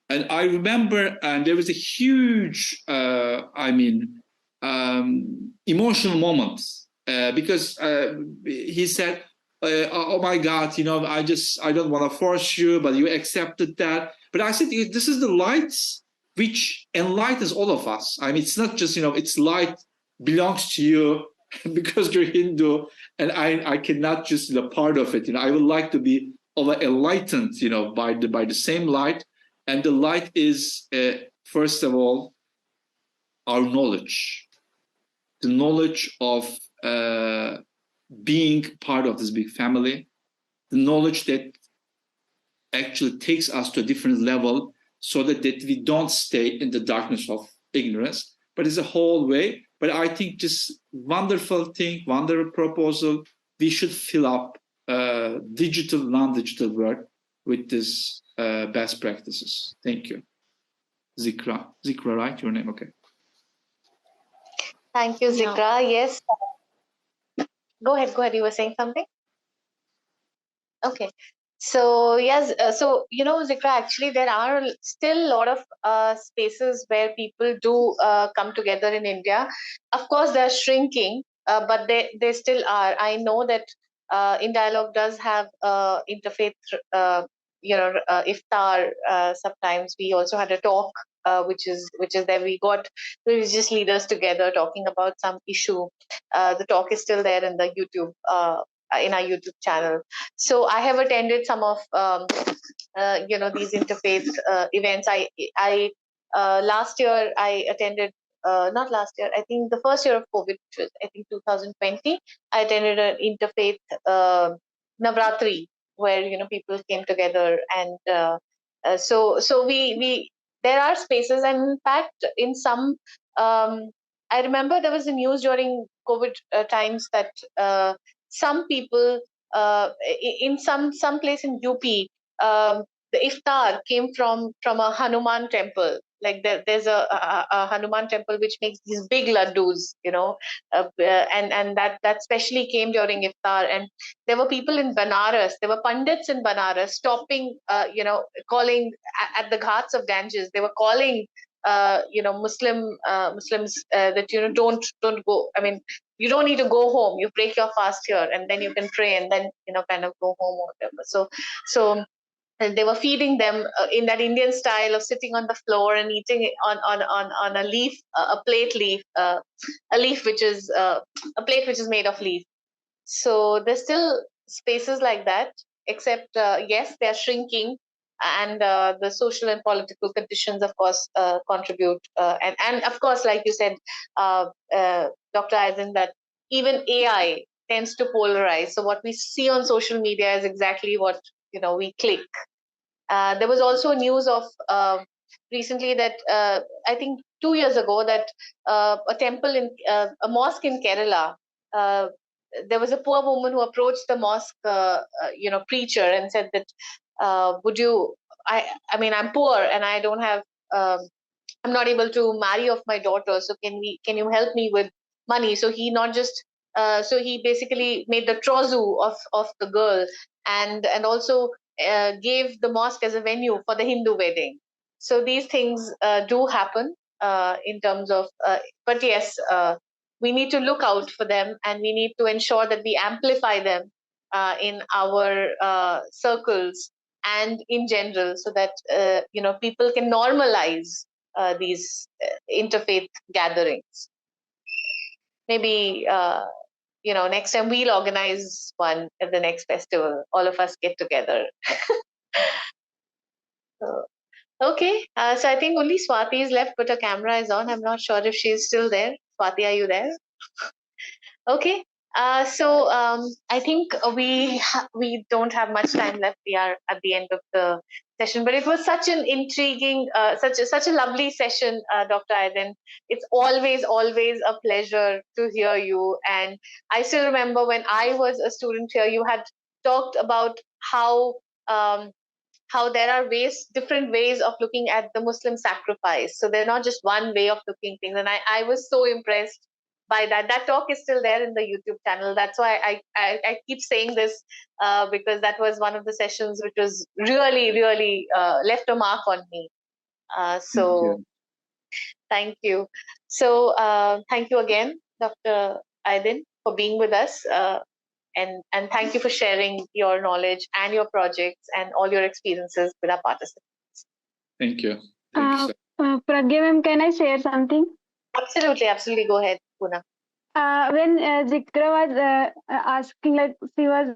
And I remember, and there was a huge, emotional moment because he said, oh my God, I don't want to force you, but you accepted that. But I said, this is the light which enlightens all of us. It's not just, it's light belongs to you because you're Hindu, and I cannot just be a part of it. I would like to be enlightened, by the same light. And the light is, first of all, our knowledge, the knowledge of being part of this big family, the knowledge that actually takes us to a different level so that we don't stay in the darkness of ignorance, but it's a whole way. But I think just wonderful thing, wonderful proposal, we should fill up digital, non-digital world with this best practices. Thank you. Zikra, right? Your name, okay. Thank you, Zikra. Yeah. Yes. Go ahead. You were saying something? Okay. So, yes, Zikra, actually, there are still a lot of spaces where people do come together in India. Of course, they're shrinking, but they still are. I know that In Dialogue does have interfaith, iftar. Sometimes we also had a talk, which is that we got religious leaders together talking about some issue. The talk is still there in the YouTube. In our YouTube channel. So I have attended some of these interfaith events. I last year I attended, not last year, I think the first year of COVID, which was I think 2020. I attended an interfaith Navratri where people came together, and so we there are spaces, and in fact in some I remember there was a news during COVID times that some people in some place in UP, the iftar came from a Hanuman temple. Like there's a Hanuman temple which makes these big laddus, and that specially came during iftar. And there were people in Banaras, there were pandits in Banaras stopping, calling at the ghats of Ganges. They were calling, Muslims that don't go. I mean, you don't need to go home. You break your fast here, and then you can pray, and then kind of go home or whatever. So and they were feeding them in that Indian style of sitting on the floor and eating it on a leaf, a plate leaf, a leaf which is a plate which is made of leaf. So there's still spaces like that, except yes, they're shrinking, and the social and political conditions, of course, contribute. And of course, like you said, Dr. Aydin, that even AI tends to polarize. So what we see on social media is exactly what we click. There was also news of recently that I think 2 years ago that a temple in a mosque in Kerala. There was a poor woman who approached the mosque, preacher, and said that, would you? I'm poor and I don't have. I'm not able to marry off my daughter. So can you help me with money? So he not just So he basically made the trozu of the girl, and also gave the mosque as a venue for the Hindu wedding. So these things do happen in terms of, but yes, we need to look out for them, and we need to ensure that we amplify them in our circles and in general, so that people can normalize these interfaith gatherings. Maybe next time we'll organize one at the next festival. All of us get together. So, okay, so I think only Swati is left, but her camera is on. I'm not sure if she's still there. Swati, are you there? Okay. So I think we don't have much time left. We are at the end of the session, but it was such an intriguing, such a lovely session, Dr. Aydin. It's always a pleasure to hear you. And I still remember when I was a student here, you had talked about how there are different ways of looking at the Muslim sacrifice. So they're not just one way of looking things. And I was so impressed by that. That talk is still there in the YouTube channel. That's why I keep saying this, because that was one of the sessions which was really, really left a mark on me. So thank you. So thank you again, Dr. Aydin, for being with us. And thank you for sharing your knowledge and your projects and all your experiences with our participants. Thank you. Thank you, Pragya ma'am, can I share something? Absolutely. Go ahead, Poonam. When Zikra was asking, like she was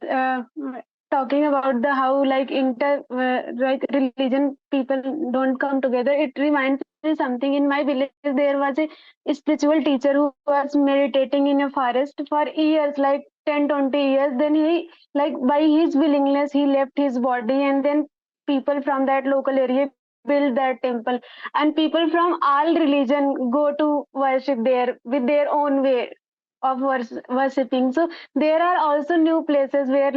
talking about how religion people don't come together, it reminds me something. In my village, there was a spiritual teacher who was meditating in a forest for years, like 10-20 years. Then he, by his willingness, he left his body, and then people from that local area build that temple, and people from all religion go to worship there with their own way of worshipping. So there are also new places where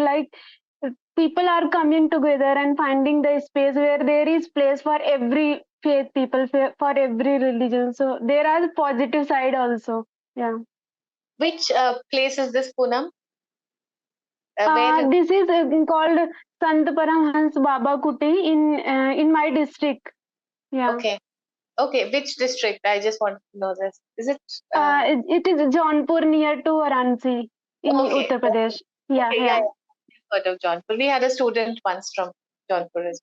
people are coming together and finding the space where there is place for every faith people, for every religion. So there are positive side also. Yeah. Which place is this, Poonam? This is called Sant Paramhans Baba Kuti in my district. Yeah. Okay. Which district? I just want to know this. Is it? It is Jaunpur, near to Varanasi in Uttar Pradesh. Yeah. I've heard of Jaunpur. We had a student once from Jaunpur as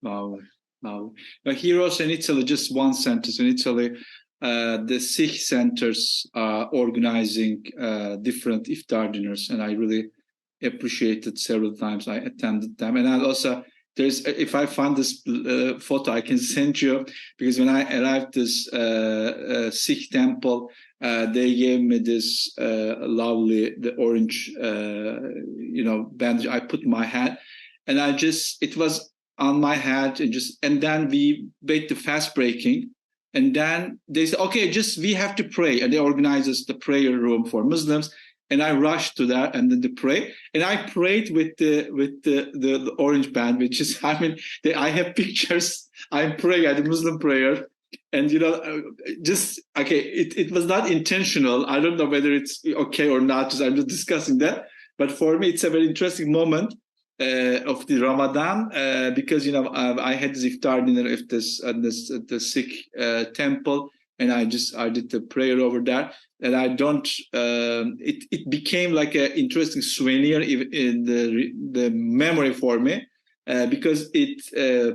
well. Wow. Here also in Italy, just one sentence. In Italy, the Sikh centers are organizing different iftar dinners, and I really appreciated several times. I attended them, and I also. If I find this photo, I can send you, because when I arrived this Sikh temple, they gave me this lovely, the orange, bandage. I put my hat, and it was on my hat, and then we made the fast breaking, and then they said, okay, we have to pray, and they organized us the prayer room for Muslims. And I rushed to that and then to pray. And I prayed with the orange band, which is, I have pictures. I'm praying at the Muslim prayer. And, it was not intentional. I don't know whether it's okay or not. I'm just discussing that. But for me, it's a very interesting moment of the Ramadan, because, I had this iftar dinner at the Sikh temple. And I did the prayer over there. And I don't. It became like an interesting souvenir in the memory for me, because it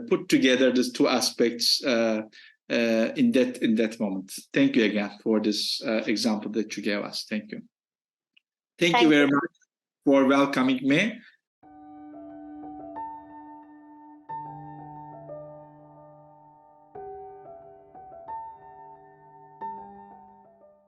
put together these two aspects in that moment. Thank you again for this example that you gave us. Thank you. Thank you very much for welcoming me.